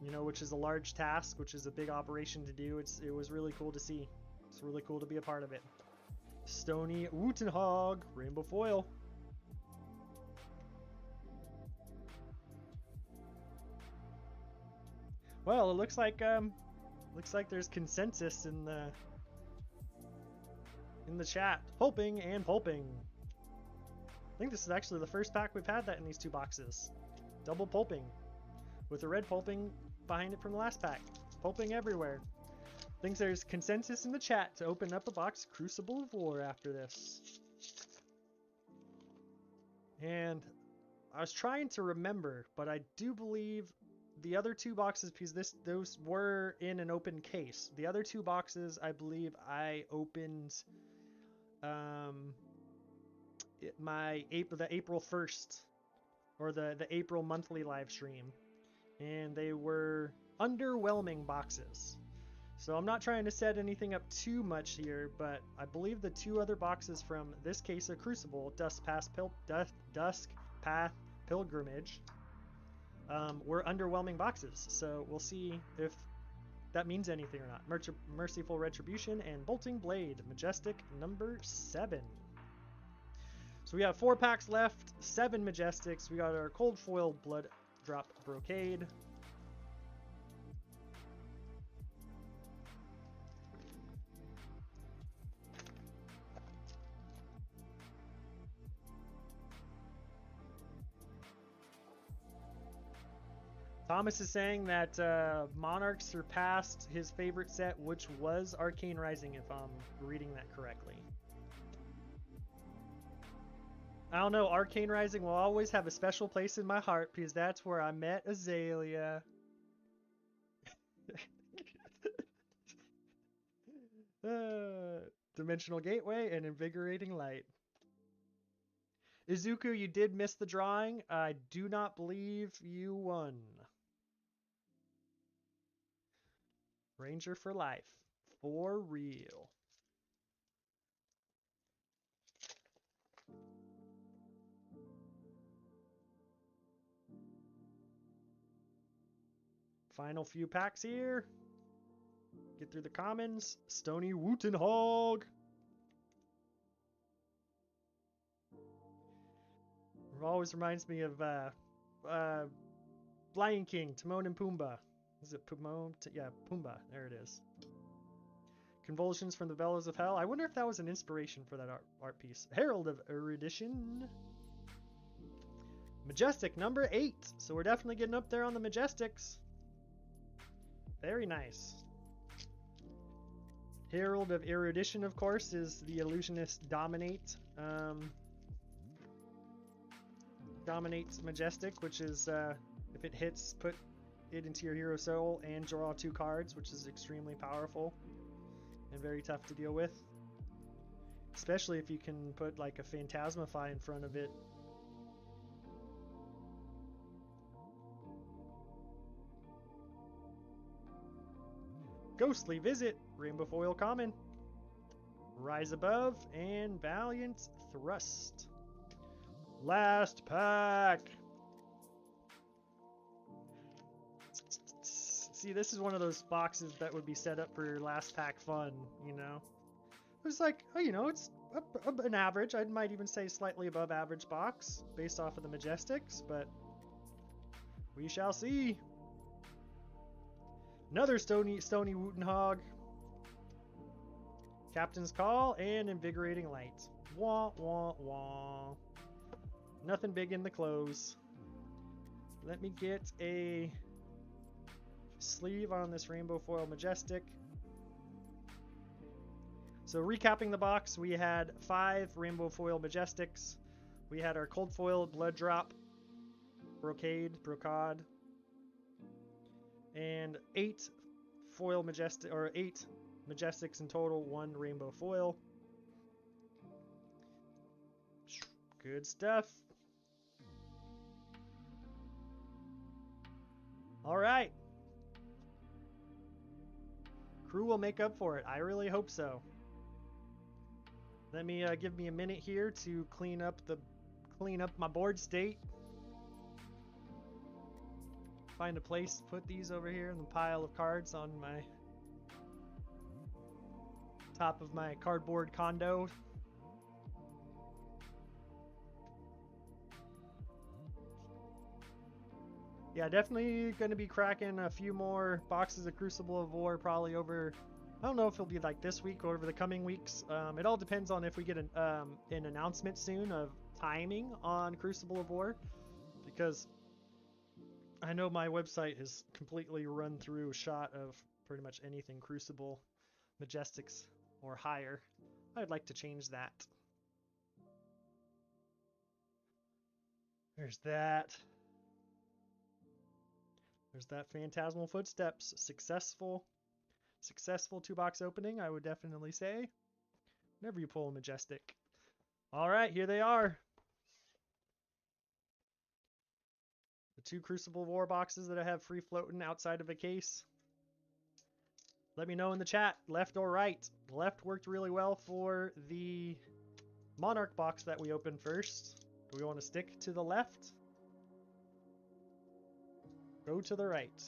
you know, which is a large task, which is a big operation to do. It was really cool to see. It's really cool to be a part of it. Stony Wootenhog, rainbow foil. Well, it looks like there's consensus in the chat. Pulping and pulping. I think this is actually the first pack we've had that in these 2 boxes. Double pulping, with a red pulping behind it from the last pack. Pulping everywhere. I think there's consensus in the chat to open up a box of Crucible of War after this. And I was trying to remember, but I do believe the other 2 boxes, because those were in an open case. The other 2 boxes, I believe I opened the April 1st, or the April monthly live stream, and they were underwhelming boxes. So I'm not trying to set anything up too much here, but I believe the 2 other boxes from this case of Crucible, Dusk Path Pilgrimage, were underwhelming boxes. So we'll see if that means anything or not. Merciful Retribution and Bolting Blade, Majestic number 7. So we have 4 packs left, 7 Majestics. We got our Cold Foil Blood Drop Brocade. Thomas is saying that Monarch surpassed his favorite set, which was Arcane Rising, if I'm reading that correctly. I don't know, Arcane Rising will always have a special place in my heart because that's where I met Azalea. Dimensional Gateway and Invigorating Light. Izuku, you did miss the drawing. I do not believe you won. Ranger for life. For real. Final few packs here. Get through the commons. Stony Wootenhog. It always reminds me of Lion King, Timon and Pumbaa. Is it Pumbaa? Yeah, Pumbaa. There it is. Convulsions from the Bellows of Hell. I wonder if that was an inspiration for that art piece. Herald of Erudition. Majestic number 8. So we're definitely getting up there on the Majestics. Very nice. Herald of Erudition, of course, is the Illusionist Dominate. Dominates Majestic, which is, if it hits, put it into your hero soul and draw 2 cards, which is extremely powerful and very tough to deal with. Especially if you can put like a Phantasmify in front of it. Ghostly Visit, Rainbow Foil Common. Rise Above, and Valiant Thrust. Last pack. See, this is one of those boxes that would be set up for last pack fun, you know? It's like, oh, you know, it's an average. I might even say slightly above average box based off of the Majestics, but we shall see. Another Stony Wootenhog. Captain's Call and Invigorating Light. Wah, wah, wah. Nothing big in the close. let me get a sleeve on this Rainbow Foil Majestic. So recapping the box, we had 5 Rainbow Foil Majestics. We had our Cold Foil Blood Drop, Brocade, and 8 foil majestic, or 8 Majestics in total, 1 Rainbow Foil. Good stuff. All right. Crew will make up for it. I really hope so. Let me give me a minute here to clean up my board state. Find a place to put these over here in the pile of cards on my top of my cardboard condo. Yeah, definitely going to be cracking a few more boxes of Crucible of War, probably over, I don't know if it'll be like this week or over the coming weeks. It all depends on if we get an announcement soon of timing on Crucible of War, because I know my website has completely run through a shot of pretty much anything Crucible, Majestics, or higher. I'd like to change that. There's that. There's that Phantasmal Footsteps. Successful 2-box opening, I would definitely say. Whenever you pull a Majestic. Alright, here they are. The 2 Crucible War boxes that I have free floating outside of a case. Let me know in the chat, left or right. Left worked really well for the Monarch box that we opened first. Do we want to stick to the left? Go to the right.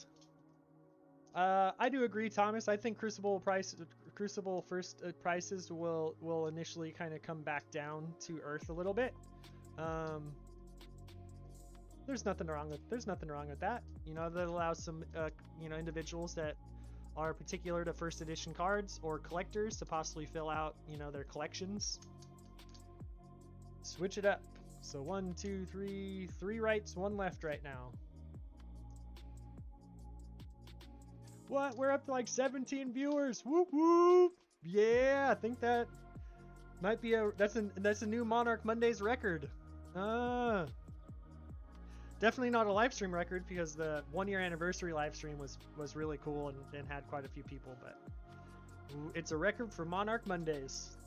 I do agree, Thomas. I think Crucible first prices will initially kind of come back down to earth a little bit. There's nothing wrong with that. You know, that allows some individuals that are particular to first edition cards or collectors to possibly fill out, their collections. Switch it up. So 1, 2, 3 rights, 1 left right now. What? We're up to like 17 viewers. Whoop whoop. Yeah, I think that might be that's a new Monarch Mondays record. Definitely not a live stream record, because the 1-year anniversary live stream was really cool and had quite a few people, but it's a record for Monarch Mondays.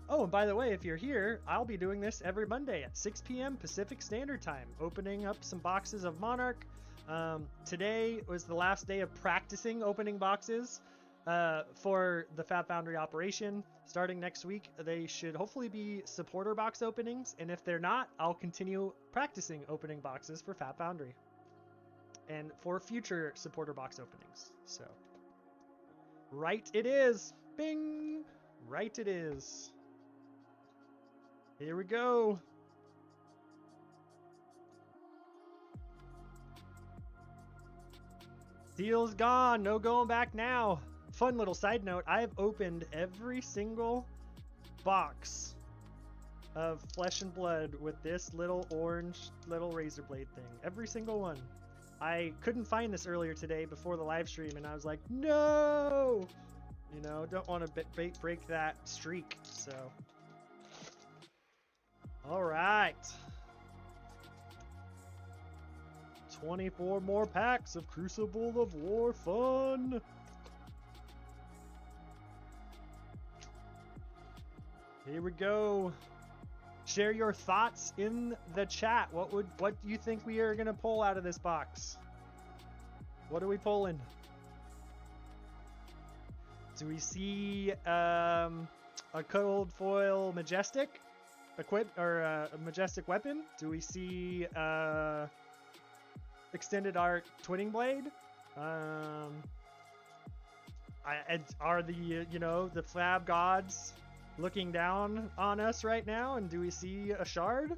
Oh, and by the way, if you're here, I'll be doing this every Monday at 6 p.m. Pacific Standard Time, opening up some boxes of Monarch. Today was the last day of practicing opening boxes for the FaB Foundry operation. Starting next week, they should hopefully be supporter box openings, and if they're not, I'll continue practicing opening boxes for FaB Foundry and for future supporter box openings. So, right it is. Bing! Right it is. Here we go. Deal's gone. No going back now. Fun little side note. I've opened every single box of Flesh and Blood with this little orange little razor blade thing. Every single one. I couldn't find this earlier today before the live stream, and I was like, no! Don't want to break that streak. So, all right. 24 more packs of Crucible of War fun. Here we go. Share your thoughts in the chat. What do you think we are gonna pull out of this box? What are we pulling? Do we see a cold foil majestic equip, or a majestic weapon? Do we see extended art twinning blade? Are the the FaB gods looking down on us right now, and do we see a shard?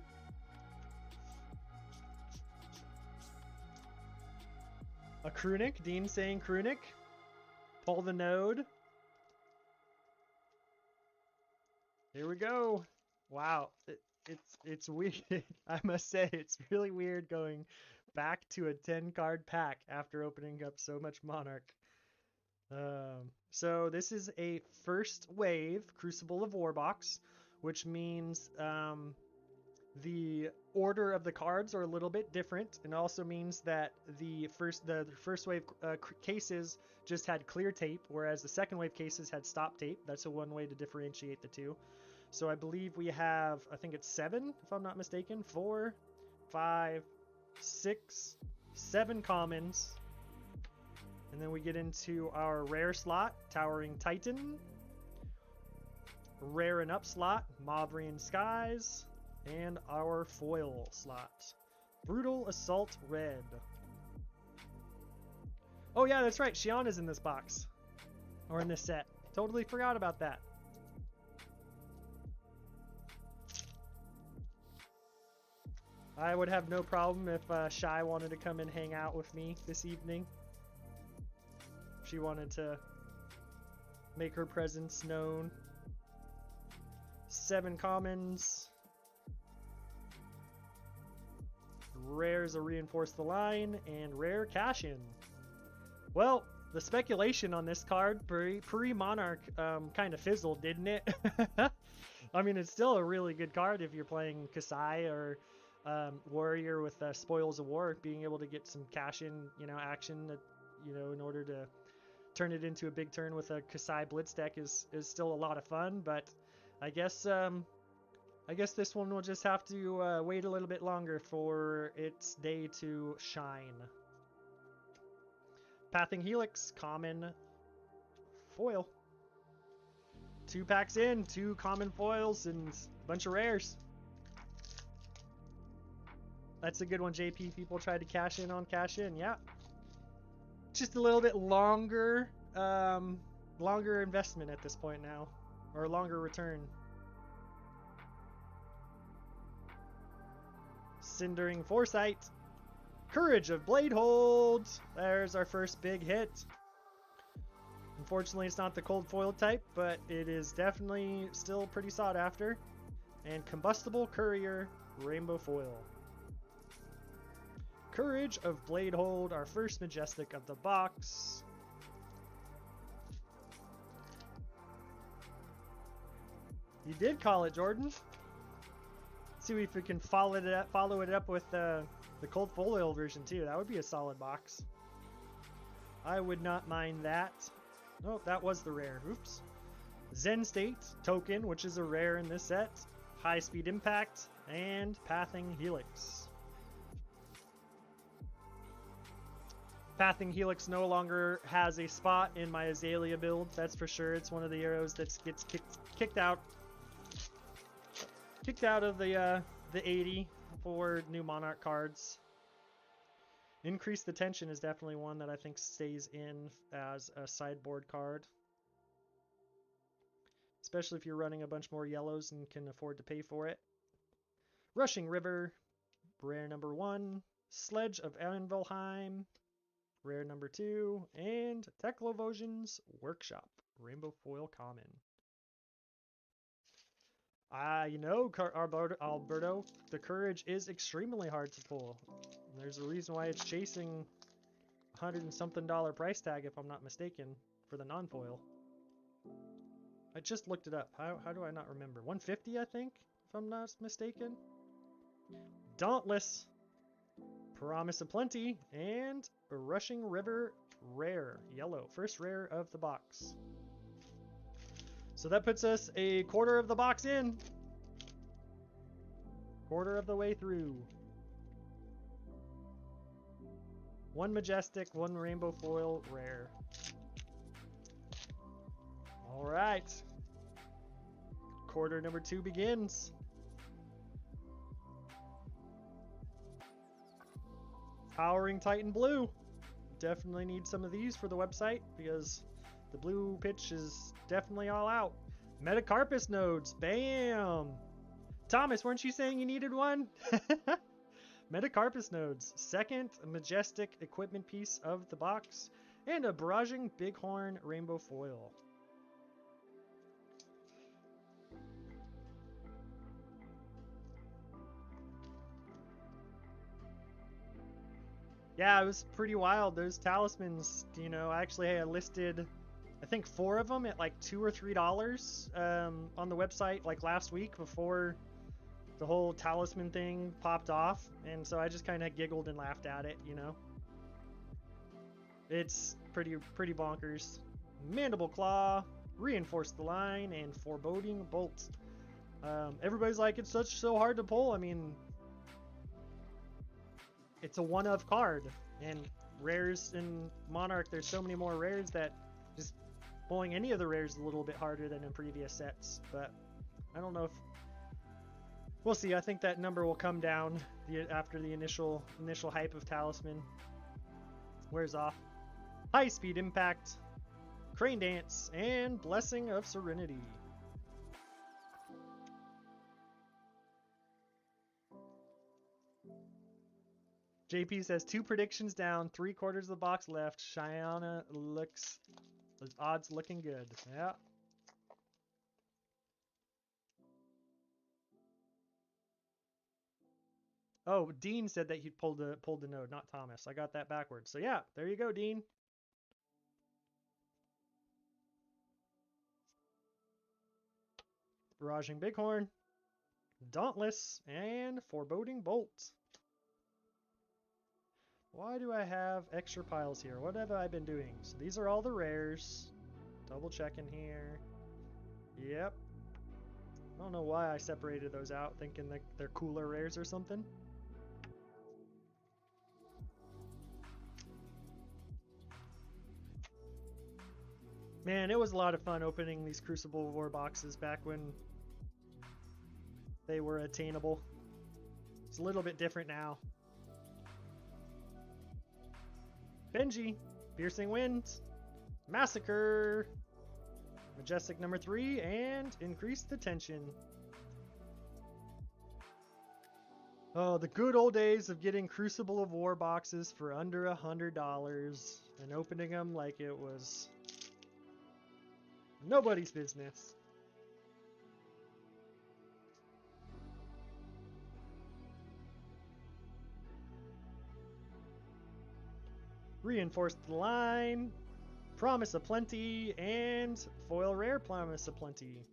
A Krunic. Dean saying Krunic. Pull the node. Here we go. Wow, it's weird. I must say, it's really weird going Back to a 10-card pack after opening up so much Monarch. So this is a first wave Crucible of War box, which means the order of the cards are a little bit different, and also means that the first wave cases just had clear tape, whereas the second wave cases had stop tape. That's a one way to differentiate the two. So I believe we have, I think it's 7, if I'm not mistaken, 4, 5, 6, 7 commons. And then we get into our rare slot, Towering Titan. Rare and up slot, Mavrian Skies. And our foil slot, Brutal Assault Red. Oh yeah, that's right, Shiana's in this box. Or in this set. Totally forgot about that. I would have no problem if Shy wanted to come and hang out with me this evening. She wanted to make her presence known. 7 commons. Rares a Reinforce the Line, and rare cash in. Well, the speculation on this card pre-Monarch kind of fizzled, didn't it? I mean, it's still a really good card if you're playing Kasai or Warrior with Spoils of War, being able to get some cash in, action that, in order to turn it into a big turn with a Kasai Blitz deck is still a lot of fun. But I guess this one will just have to wait a little bit longer for its day to shine. Pathing Helix, common foil. 2 packs in, 2 common foils, and a bunch of rares. That's a good one, JP. People tried to cash in, yeah. Just a little bit longer investment at this point now, or longer return. Cindering Foresight. Courage of Bladehold. There's our first big hit. Unfortunately, it's not the cold foil type, but it is definitely still pretty sought after. And Combustible Courier, Rainbow Foil. Courage of Bladehold, our first Majestic of the box. You did call it, Jordan. See if we can follow it up with the cold foil version too. That would be a solid box. I would not mind that. Oh, that was the rare. Oops. Zen State token, which is a rare in this set. High Speed Impact and Pathing Helix. Pathing Helix no longer has a spot in my Azalea build. That's for sure. It's one of the arrows that gets kicked out of the 80 for new Monarch cards. Increase the Tension is definitely one that I think stays in as a sideboard card, especially if you're running a bunch more yellows and can afford to pay for it. Rushing River, rare number 1. Sledge of Anvilheim, rare number 2. And Teklovosion's Workshop, Rainbow Foil common. Alberto, the Courage is extremely hard to pull. There's a reason why it's chasing $100 and something price tag, if I'm not mistaken, for the non-foil. I just looked it up. How do I not remember? 150, I think, if I'm not mistaken. Dauntless, Promise of Plenty, and Rushing River rare, yellow, first rare of the box. So that puts us a quarter of the box in. Quarter of the way through. 1 Majestic, 1 Rainbow Foil rare. Alright. Quarter number 2 begins. Towering Titan Blue. Definitely need some of these for the website because the blue pitch is definitely all out. Metacarpus nodes. Bam! Thomas, weren't you saying you needed one? Metacarpus nodes. Second Majestic equipment piece of the box. And a Barraging Bighorn Rainbow Foil. Yeah, it was pretty wild. Those talismans, you know, actually I listed, I think 4 of them at like $2 or $3 on the website like last week before the whole talisman thing popped off, and so I just kind of giggled and laughed at it, you know. It's pretty bonkers. Mandible Claw, Reinforce the Line, and Foreboding Bolt. Everybody's like, it's so hard to pull. I mean, it's a one-of card, and rares in Monarch, there's so many more rares that just pulling any of the rares is a little bit harder than in previous sets. But I don't know if we'll see. I think that number will come down after the initial hype of Talisman wears off. High Speed Impact, Crane Dance, and Blessing of Serenity. JP says 2 predictions down, 3/4 of the box left. Shyana looks, the odds looking good. Yeah. Oh, Dean said that he pulled the node, not Thomas. I got that backwards. So yeah, there you go, Dean. Barraging Bighorn, Dauntless, and Foreboding Bolt. Why do I have extra piles here? What have I been doing? So these are all the rares. Double checking here. Yep. I don't know why I separated those out, thinking that they're cooler rares or something. Man, it was a lot of fun opening these Crucible of War boxes back when they were attainable. It's a little bit different now. Benji, Piercing Winds, Massacre, Majestic number 3, and Increase the Tension. Oh, the good old days of getting Crucible of War boxes for under $100 and opening them like it was nobody's business. Reinforce the Line, Promise of Plenty, and Foil Rare Promise of Plenty.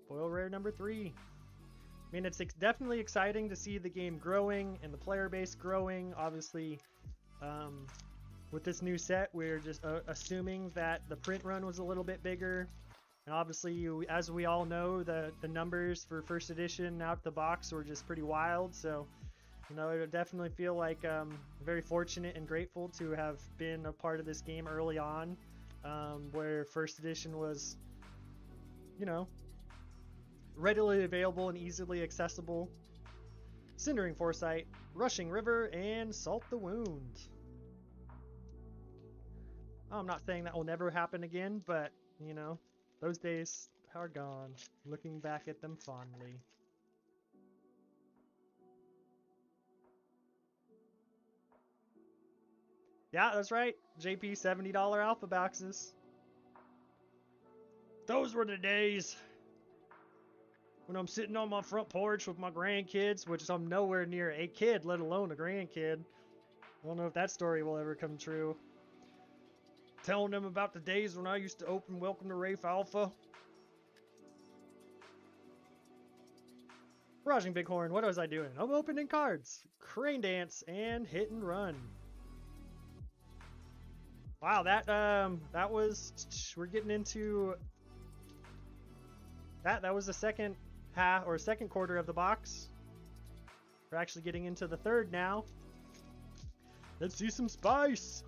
Foil Rare number 3. I mean, it's definitely exciting to see the game growing and the player base growing. Obviously, with this new set, we're just assuming that the print run was a little bit bigger. And obviously, as we all know, the numbers for first edition out the box were just pretty wild. So, you know, I definitely feel like very fortunate and grateful to have been a part of this game early on, where first edition was, you know, readily available and easily accessible. Cindering Foresight, Rushing River, and Salt the Wound. I'm not saying that will never happen again, but, you know, those days are gone. Looking back at them fondly. Yeah, that's right. JP $70 alpha boxes. Those were the days when I'm sitting on my front porch with my grandkids, which I'm nowhere near a kid, let alone a grandkid. I don't know if that story will ever come true. Telling them about the days when I used to open Welcome to Rafe Alpha. Barraging Bighorn, what was I doing? I'm opening cards. Crane Dance and Hit and Run. Wow, that was, we're getting into that was the second half or second quarter of the box. We're actually getting into the third now. Let's see some spice.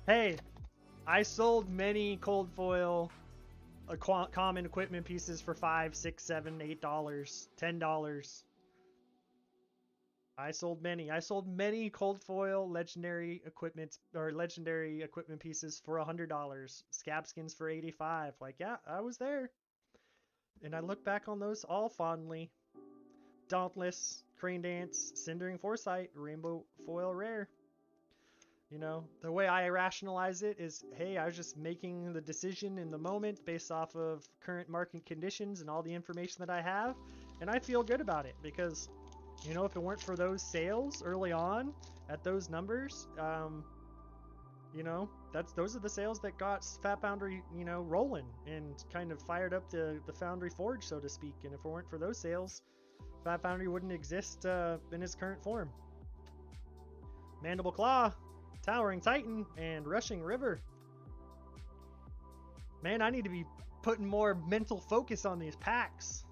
Hey, I sold many cold foil common equipment pieces for $5, $6, $7, $8, $10. I sold many. I sold many cold foil legendary equipment pieces for $100. Scab skins for $85. Like, yeah, I was there. And I look back on those all fondly. Dauntless, Crane Dance, Cindering Foresight, Rainbow Foil Rare. You know, the way I rationalize it is, hey, I was just making the decision in the moment based off of current market conditions and all the information that I have, and I feel good about it because You know, if it weren't for those sales early on at those numbers, you know, those are the sales that got FaB Foundry, you know, rolling and kind of fired up the Foundry Forge, so to speak. And if it weren't for those sales, FaB Foundry wouldn't exist in its current form. Mandible Claw, Towering Titan, and Rushing River. Man, I need to be putting more mental focus on these packs.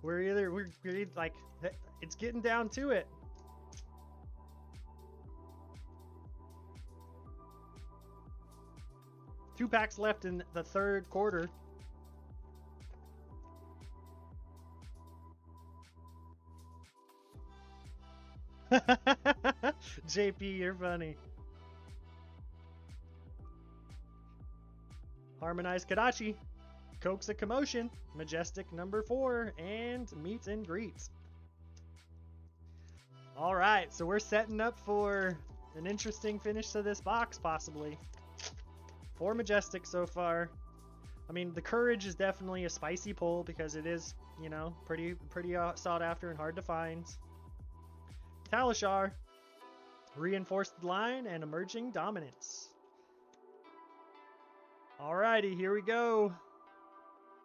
We're either like, it's getting down to it. Two packs left in the third quarter. JP, you're funny. Harmonized Kadachi, Coax a Commotion, Majestic number 4, and Meet and Greet. Alright, so we're setting up for an interesting finish to this box, possibly. 4 Majestic so far. I mean, the Courage is definitely a spicy pull because it is, you know, pretty sought after and hard to find. Talishar, Reinforced Line, and Emerging Dominance. Alrighty, here we go.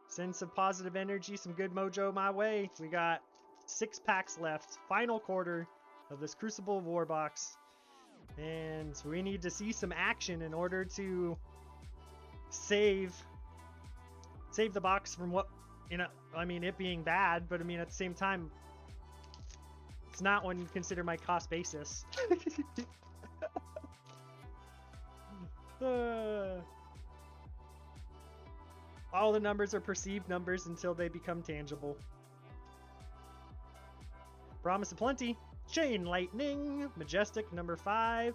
Send some positive energy, some good mojo my way. We got 6 packs left. Final quarter of this Crucible of War box. And we need to see some action in order to save the box from what, you know, I mean, it being bad, but I mean, at the same time, it's not when you consider my cost basis. All the numbers are perceived numbers until they become tangible. Promise of Plenty, Chain Lightning, Majestic number 5,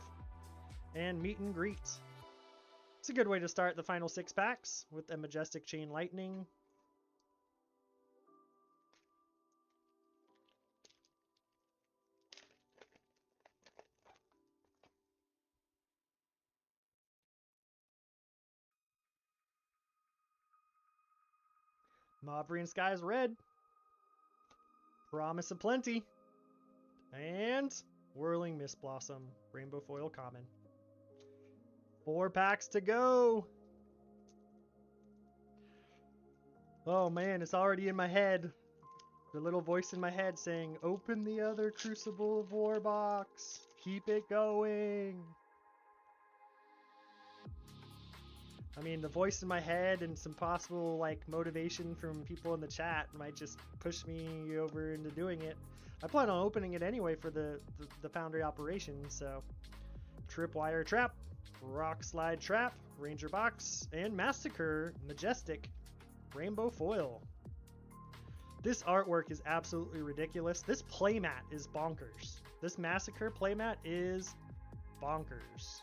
and Meet and Greet. It's a good way to start the final 6 packs with a Majestic Chain Lightning. Mauvery Skies Red, Promise of Plenty, and Whirling Mist Blossom, Rainbow Foil Common. 4 packs to go. Oh man, it's already in my head. The little voice in my head saying, open the other Crucible of War box. Keep it going. I mean, the voice in my head and some possible like motivation from people in the chat might just push me over into doing it. I plan on opening it anyway for the Foundry operation, so Tripwire Trap, Rock Slide Trap, Ranger Box, and Massacre Majestic Rainbow Foil. This artwork is absolutely ridiculous. This playmat is bonkers. This Massacre playmat is bonkers.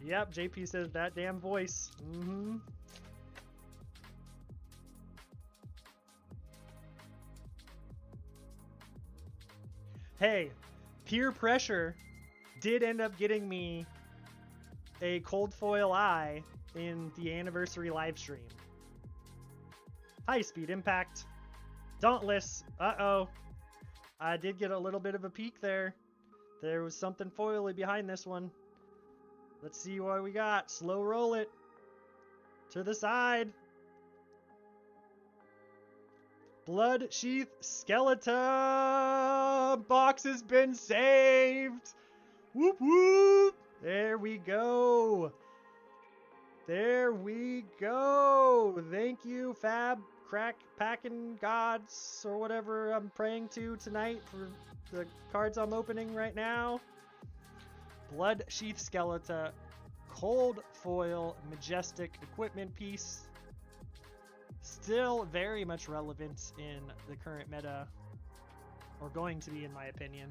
Yep, JP says that damn voice. Mm-hmm. Hey, peer pressure did end up getting me a cold foil eye in the anniversary live stream. High Speed Impact, Dauntless. Uh-oh. I did get a little bit of a peek there. There was something foily behind this one. Let's see what we got. Slow roll it to the side. Blood Sheath Skeleton box has been saved. Whoop whoop. There we go. There we go. Thank you, Fab Crack Packing Gods or whatever I'm praying to tonight for the cards I'm opening right now. Blood Sheath Skeleton, cold foil, majestic equipment piece. Still very much relevant in the current meta, or going to be in my opinion.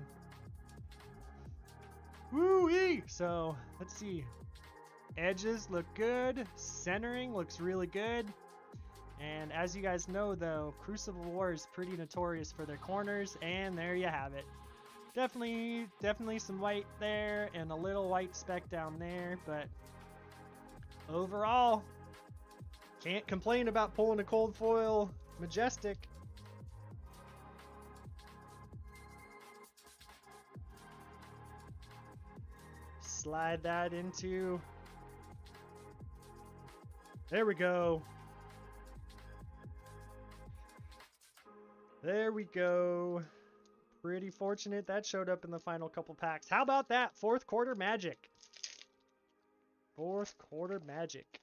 Woo-wee! So, let's see. Edges look good. Centering looks really good. And as you guys know though, Crucible War is pretty notorious for their corners, and there you have it. Definitely some white there and a little white speck down there, but overall, Can't complain about pulling a cold foil Majestic. Slide that into... There we go. There we go. Pretty fortunate that showed up in the final couple packs. How about that? Fourth quarter magic. Fourth quarter magic.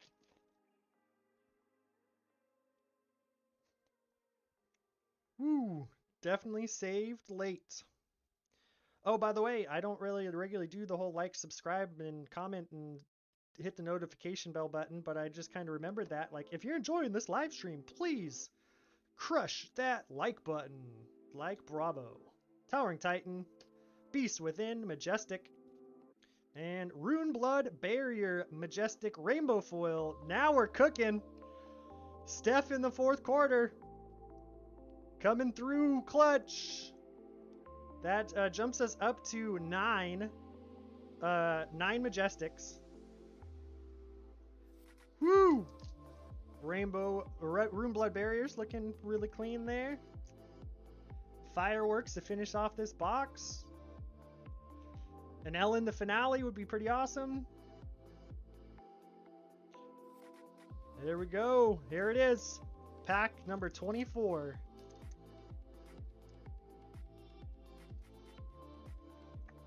Woo. Definitely saved late. Oh, by the way, I don't really regularly do the whole like, subscribe, and comment, and hit the notification bell button, but I just kind of remembered that. Like, if you're enjoying this live stream, please crush that like button. Like bravo. Towering Titan, Beast Within, Majestic, and Rune Blood Barrier, Majestic Rainbow Foil. Now we're cooking. Steph in the fourth quarter. Coming through clutch. That jumps us up to 9 Majestics. Woo! Rune Blood Barriers looking really clean there. Fireworks to finish off this box. An Ellen the finale would be pretty awesome. There we go. Here it is. Pack number 24.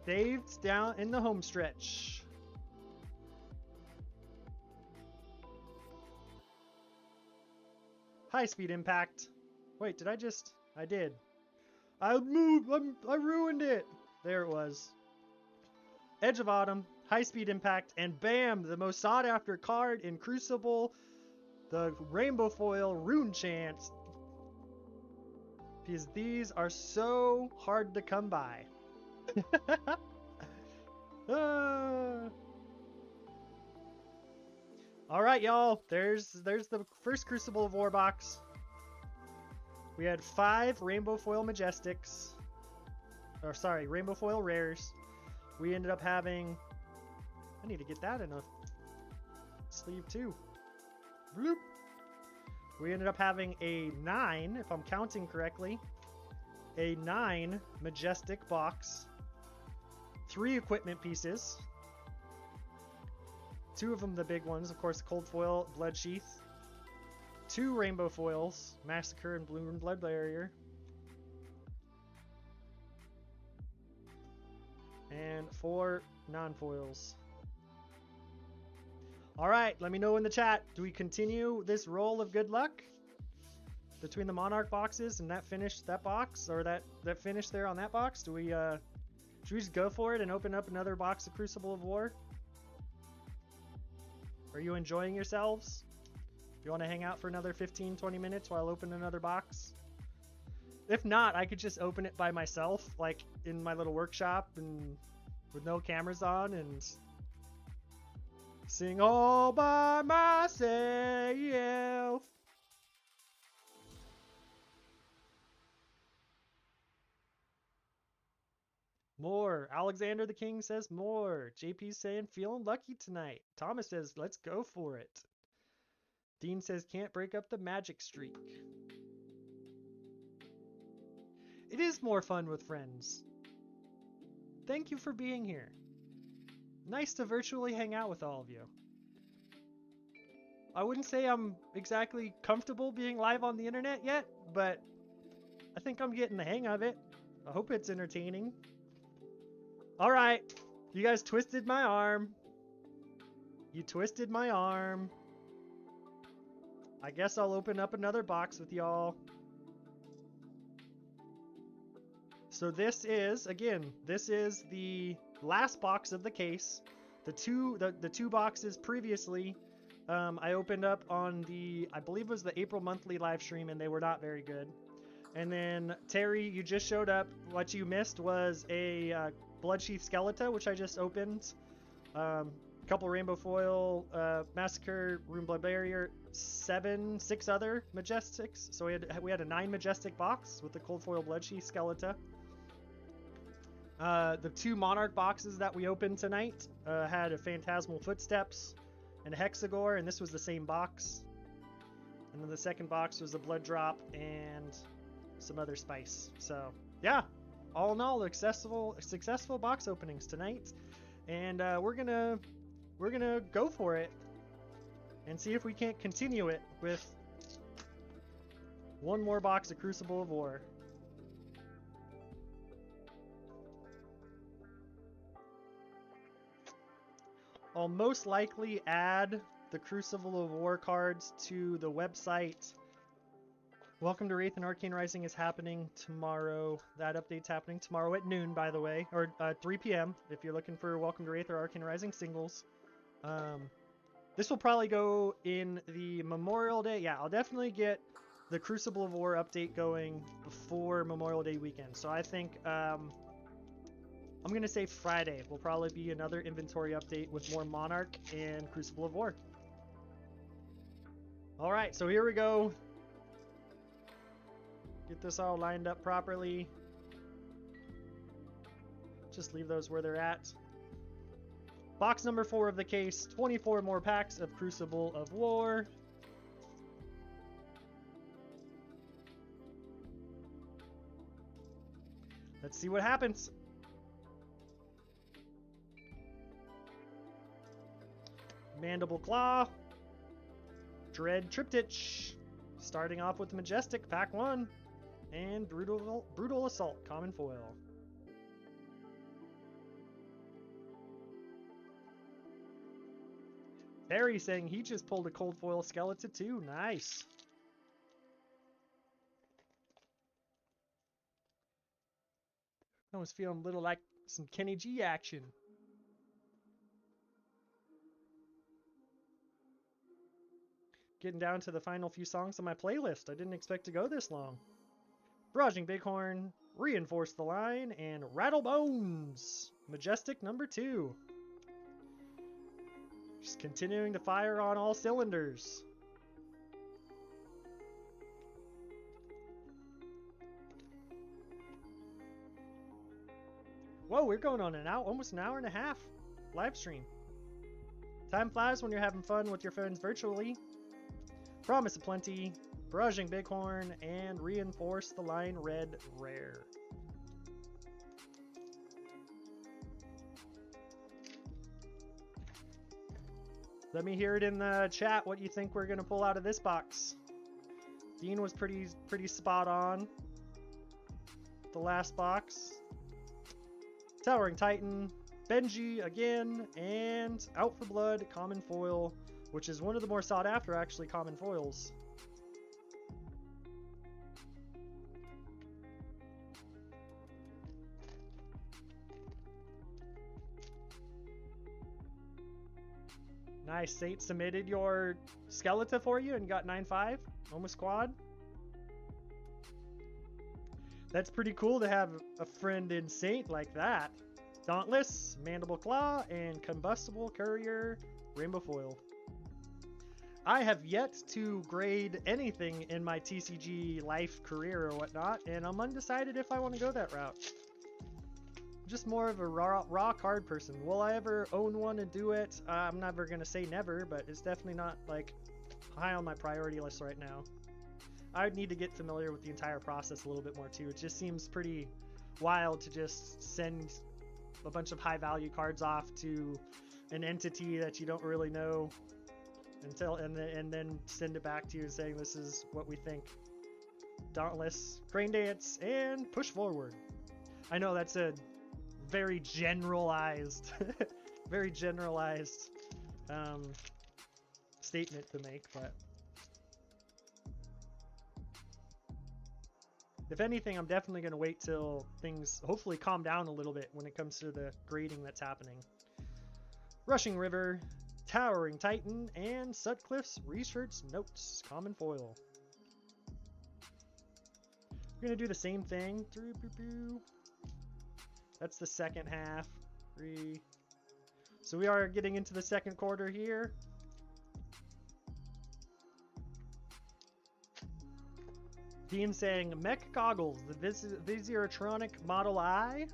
Saved down in the home stretch. High speed impact. Wait, did I just... I did. I ruined it. There it was. Edge of Autumn, High Speed Impact, and bam, the most sought after card in Crucible, the Rainbow Foil Rune Chant. Because these are so hard to come by. Alright, y'all. There's the first Crucible of War box. We had 5 Rainbow Foil Majestics. Or sorry, Rainbow Foil Rares. We ended up having... I need to get that in a sleeve too. Bloop. We ended up having a 9, if I'm counting correctly. A 9 Majestic box. 3 equipment pieces. 2 of them the big ones, of course, Cold Foil, Blood Sheath. 2 Rainbow Foils, Massacre and Blue Blood Barrier. And 4 non-foils. Alright, let me know in the chat. Do we continue this roll of good luck? Between the Monarch boxes and that box? Or that finish there on that box? Do we, should we just go for it and open up another box of Crucible of War? Are you enjoying yourselves? You want to hang out for another 15-20 minutes while I open another box? If not, I could just open it by myself, like in my little workshop and with no cameras on, and sing all by myself. More. Alexander the King says more. JP's saying feeling lucky tonight. Thomas says let's go for it. Dean says can't break up the magic streak. It is more fun with friends. Thank you for being here. Nice to virtually hang out with all of you. I wouldn't say I'm exactly comfortable being live on the internet yet, but I think I'm getting the hang of it. I hope it's entertaining. Alright, you guys twisted my arm. You twisted my arm. I guess I'll open up another box with y'all. So this is, again, this is the last box of the case. The two boxes previously, I opened up on the, I believe it was the April monthly live stream, and they were not very good. And then Terry, you just showed up. What you missed was a Bloodsheath Skeleton, which I just opened. Couple Rainbow Foil, Massacre, Rune Blood Barrier, 6 other Majestics. So we had a 9 Majestic box with the Cold Foil Bloodsheath Skeleton. The 2 Monarch boxes that we opened tonight had a Phantasmal Footsteps and a Hexagore, and this was the same box. And then the second box was a blood drop and some other spice. So yeah, all in all, successful box openings tonight, and we're gonna go for it and see if we can't continue it with one more box of Crucible of War. I'll most likely add the Crucible of War cards to the website. Welcome to Wraith and Arcane Rising is happening tomorrow. That update's happening tomorrow at noon, by the way, or 3 p.m. if you're looking for Welcome to Wraith or Arcane Rising singles. This will probably go in the Memorial Day. Yeah, I'll definitely get the Crucible of War update going before Memorial Day weekend. So I think I'm going to say Friday will probably be another inventory update with more Monarch and Crucible of War. All right, so here we go. Get this all lined up properly. Just leave those where they're at. Box number 4 of the case, 24 more packs of Crucible of War. Let's see what happens. Mandible Claw, Dread Triptych, starting off with Majestic, pack 1, and Brutal Assault, common foil. Barry saying he just pulled a cold foil skeleton too, nice. I was feeling a little like some Kenny G action. Getting down to the final few songs on my playlist. I didn't expect to go this long. Barraging Bighorn, Reinforce the Line, and Rattle Bones. Majestic number 2. Just continuing to fire on all cylinders. Whoa, we're going on almost an hour and a half live stream. Time flies when you're having fun with your friends virtually. Promise of Plenty, Barraging Bighorn, and Reinforce the Line Red Rare. Let me hear it in the chat what you think we're going to pull out of this box. Dean was pretty spot on. The last box. Towering Titan, Benji again, and Out for Blood, common foil, which is one of the more sought after actually common foils. Nice, Saint submitted your Skeleton for you and got 9-5, almost quad. That's pretty cool to have a friend in Saint like that. Dauntless, Mandible Claw, and Combustible Courier, Rainbow Foil. I have yet to grade anything in my TCG life, career, or whatnot, and I'm undecided if I want to go that route. I'm just more of a raw card person. Will I ever own one and do it? I'm never going to say never, but it's definitely not like high on my priority list right now. I would need to get familiar with the entire process a little bit more too. It just seems pretty wild to just send a bunch of high value cards off to an entity that you don't really know and then send it back to you saying this is what we think. Dauntless, Crane Dance, and Push Forward. I know that's a very generalized statement to make, but if anything, I'm definitely going to wait till things hopefully calm down a little bit when it comes to the grading that's happening. Rushing River, Towering Titan, and Sutcliffe's Research Notes, common foil. We're going to do the same thing. That's the second half. 3. So we are getting into the second quarter here. Dean saying, Mech Goggles, the Visiratronic Model I.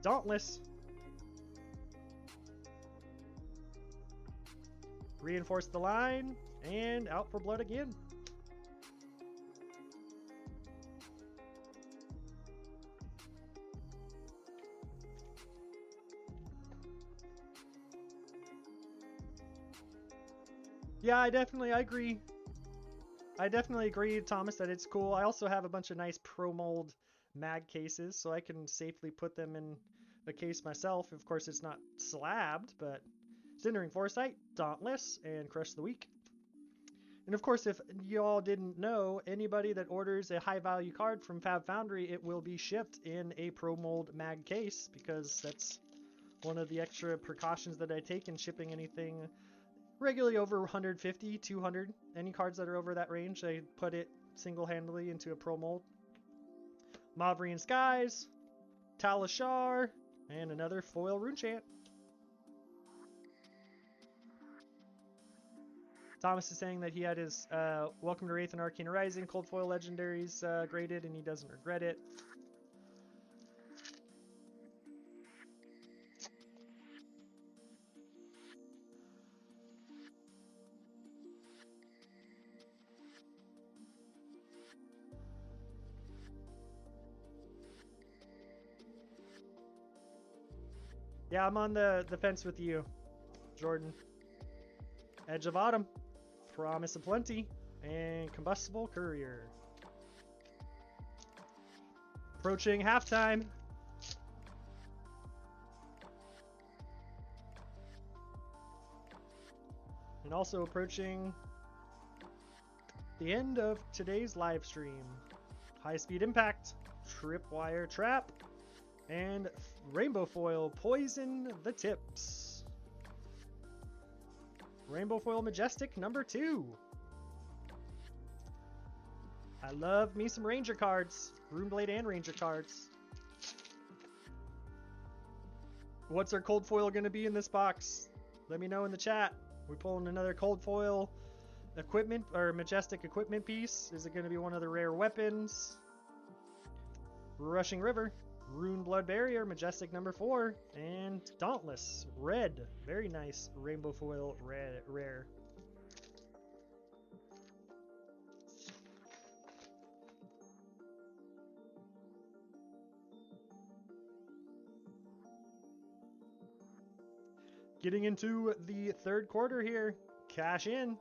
Dauntless. Reinforce the line, and out for blood again. Yeah, I agree. I definitely agree, Thomas, that it's cool. I also have a bunch of nice Pro Mold mag cases, so I can safely put them in a case myself. Of course, it's not slabbed, but Cindering Foresight, Dauntless, and Crush the Weak. And of course, if y'all didn't know, anybody that orders a high value card from FaB Foundry, it will be shipped in a Pro Mold mag case, because that's one of the extra precautions that I take in shipping anything regularly over 150, 200. Any cards that are over that range, I put it single-handedly into a Pro Mold. Mavrian Skies, Talishar, and another foil Rune Chant. Thomas is saying that he had his Welcome to Wraith and Arcane Rising Cold Foil Legendaries graded, and he doesn't regret it. Yeah, I'm on the fence with you, Jordan. Edge of Autumn, Promise of Plenty, and Combustible Courier. Approaching halftime. And also approaching the end of today's live stream. High Speed Impact, Tripwire Trap, and Rainbow Foil Poison the Tips. Rainbow Foil Majestic number 2. I love me some Ranger cards. Runeblade and Ranger cards. What's our cold foil going to be in this box? Let me know in the chat. We're pulling another cold foil equipment or majestic equipment piece. Is it going to be one of the rare weapons? Rushing River, Rune Blood Barrier, Majestic number 4, and Dauntless, red. Very nice rainbow foil red rare. Getting into the third quarter here. Cash in.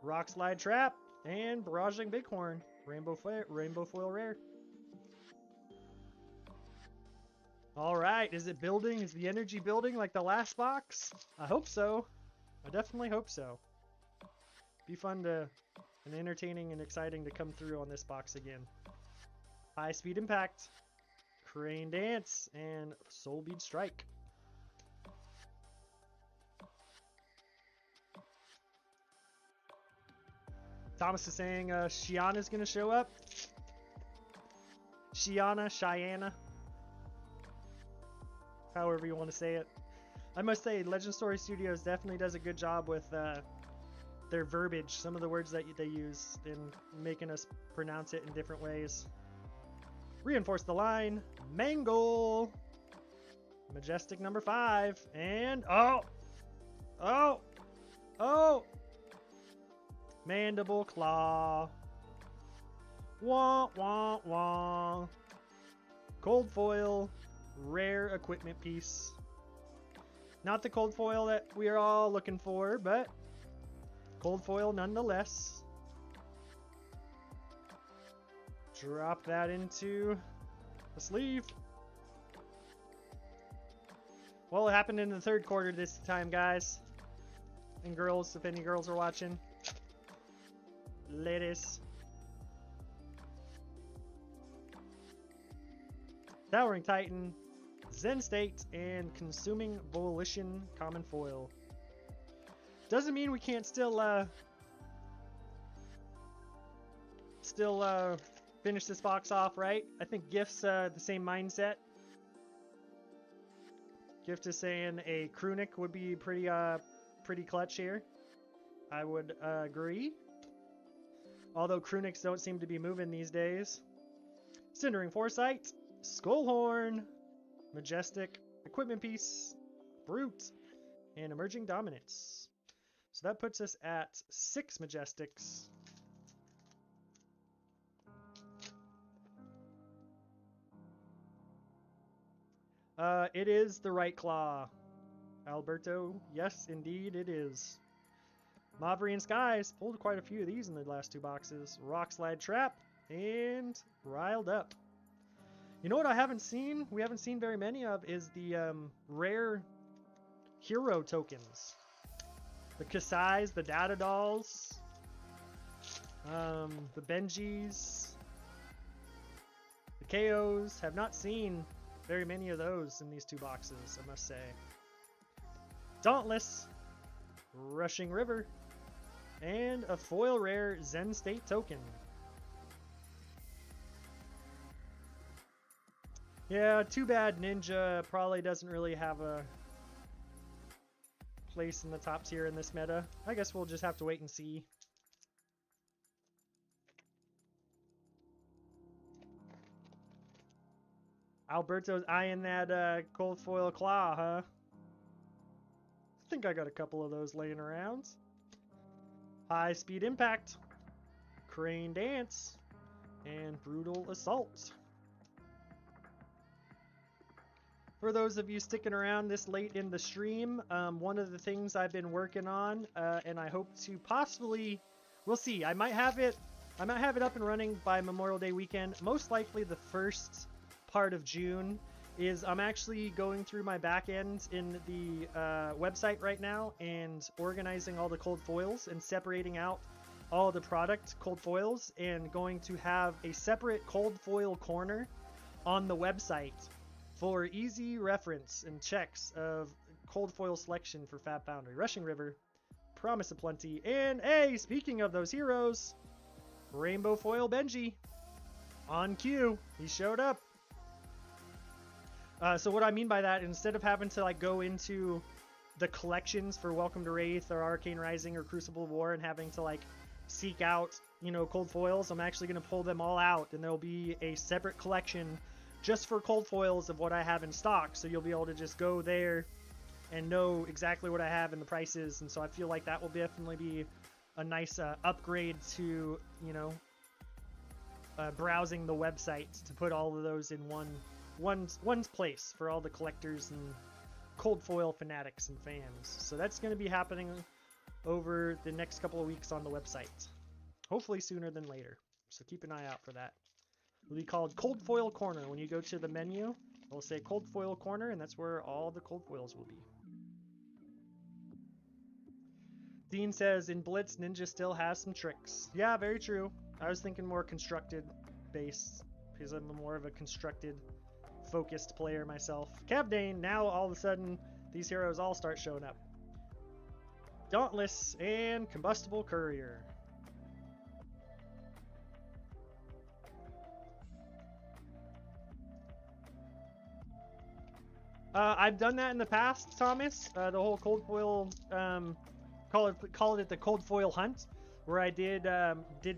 Rock Slide Trap and Barraging Bighorn. Rainbow foil rare. Alright, is it building? Is the energy building like the last box? I hope so. I definitely hope so. Be fun to and entertaining and exciting to come through on this box again. High Speed Impact, Crane Dance, and Soul Bead Strike. Thomas is saying Shiana's going to show up. Cheyenne. However you want to say it. I must say, Legend Story Studios definitely does a good job with their verbiage. Some of the words that they use in making us pronounce it in different ways. Reinforce the line. Mangle. Majestic number 5. And oh! Mandible Claw. Wah, wah, wah. Cold foil. Rare equipment piece. Not the cold foil that we are all looking for, but cold foil nonetheless. Drop that into the sleeve. Well, it happened in the third quarter this time, guys. And girls, if any girls are watching. Ladies. Towering Titan, Zen State, and Consuming Volition common foil. Doesn't mean we can't still finish this box off, right? I think Gift's the same mindset. Gift is saying a Krunic would be pretty clutch here. I would agree. Although Krunics don't seem to be moving these days. Cindering Foresight, Skullhorn, Majestic, Equipment Piece, Brute, and Emerging Dominance. So that puts us at 6 Majestics. It is the right claw, Alberto. Yes, indeed it is. Maverian Skies pulled quite a few of these in the last 2 boxes. Rock Slide Trap and Riled Up. You know what I haven't seen? We haven't seen very many of is the rare hero tokens. The Kasais, the Data Dolls, the Benjis, the KOs. Have not seen very many of those in these 2 boxes, I must say. Dauntless, Rushing River, and a foil rare Zen State token. Yeah, too bad Ninja probably doesn't really have a place in the top tier in this meta. I guess we'll just have to wait and see. Alberto's eyeing that cold foil claw, huh? I think I got a couple of those laying around. High Speed Impact, Crane Dance, and Brutal Assault. For those of you sticking around this late in the stream, one of the things I've been working on, and I hope to possibly, we'll see, I might have it up and running by Memorial Day weekend. Most likely the first part of June is I'm actually going through my back end in the website right now and organizing all the cold foils and separating out all the product cold foils, and going to have a separate cold foil corner on the website for easy reference and checks of cold foil selection for FaB Foundry, Rushing River, Promise of Plenty, and hey, speaking of those heroes, Rainbow Foil Benji on cue. He showed up. So what I mean by that, instead of having to like go into the collections for Welcome to Wraith or Arcane Rising or Crucible of War and having to like seek out, you know, cold foils, I'm actually going to pull them all out, and there'll be a separate collection just for cold foils of what I have in stock. So you'll be able to just go there and know exactly what I have and the prices. And so I feel like that will definitely be a nice upgrade to, you know, browsing the website to put all of those in one's place for all the collectors and cold foil fanatics and fans. So that's going to be happening over the next couple of weeks on the website, hopefully sooner than later. So keep an eye out for that. It'll be called Cold Foil Corner. When you go to the menu, it'll say Cold Foil Corner, and that's where all the cold foils will be. Dean says, in Blitz, Ninja still has some tricks. Yeah, very true. I was thinking more constructed base, because I'm more of a constructed, focused player myself. Cavdane, now all of a sudden, these heroes all start showing up. Dauntless and Combustible Courier. I've done that in the past, Thomas. The whole cold foil, call it the cold foil hunt, where I did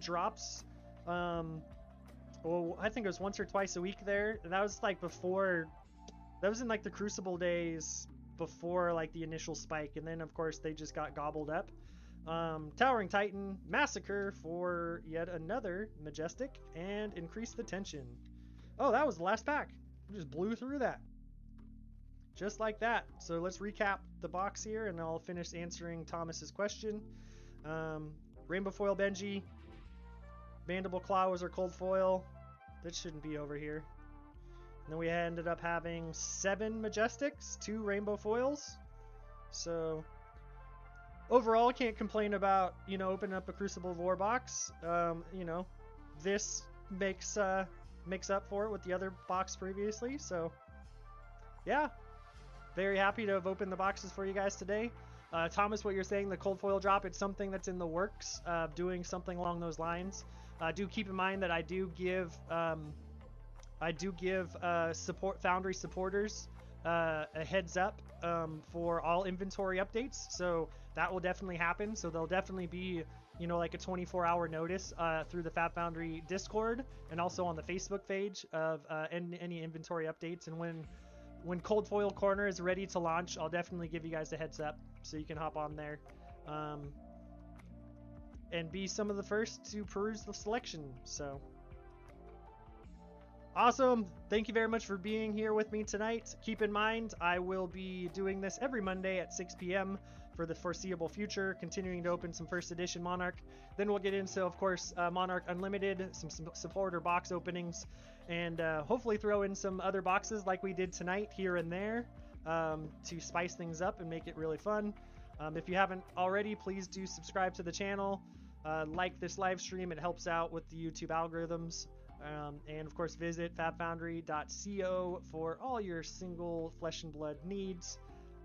drops. Well, I think it was once or twice a week there. That was like before. That was in like the Crucible days before like the initial spike, and then of course they just got gobbled up. Towering Titan, Massacre for yet another Majestic, and Increase the Tension. Oh, that was the last pack. We just blew through that. Just like that. So let's recap the box here, and I'll finish answering Thomas's question. Rainbow Foil Benji, Mandible Claw was our cold foil. That shouldn't be over here. And then we ended up having 7 Majestics, 2 Rainbow Foils. So overall, can't complain about, you know, opening up a Crucible of War box. You know, this makes up for it with the other box previously. So yeah. Very happy to have opened the boxes for you guys today. Thomas, what you're saying, the cold foil drop, it's something that's in the works, doing something along those lines. Do keep in mind that I do give Foundry supporters a heads up for all inventory updates. So that will definitely happen. So there'll definitely be, you know, like a 24-hour notice through the FaB Foundry Discord and also on the Facebook page of any inventory updates. And when Cold Foil Corner is ready to launch, I'll definitely give you guys a heads up so you can hop on there. and be some of the first to peruse the selection. So awesome. Thank you very much for being here with me tonight. Keep in mind, I will be doing this every Monday at 6 p.m. for the foreseeable future, continuing to open some first edition Monarch. Then we'll get into, of course, Monarch Unlimited, some supporter box openings, and hopefully throw in some other boxes like we did tonight here and there to spice things up and make it really fun. If you haven't already, please do subscribe to the channel, like this live stream. It helps out with the YouTube algorithms. And of course, visit FaBfoundry.co for all your single Flesh and Blood needs.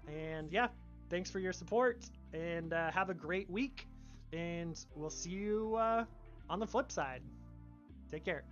And yeah, thanks for your support, and have a great week, and we'll see you on the flip side. Take care.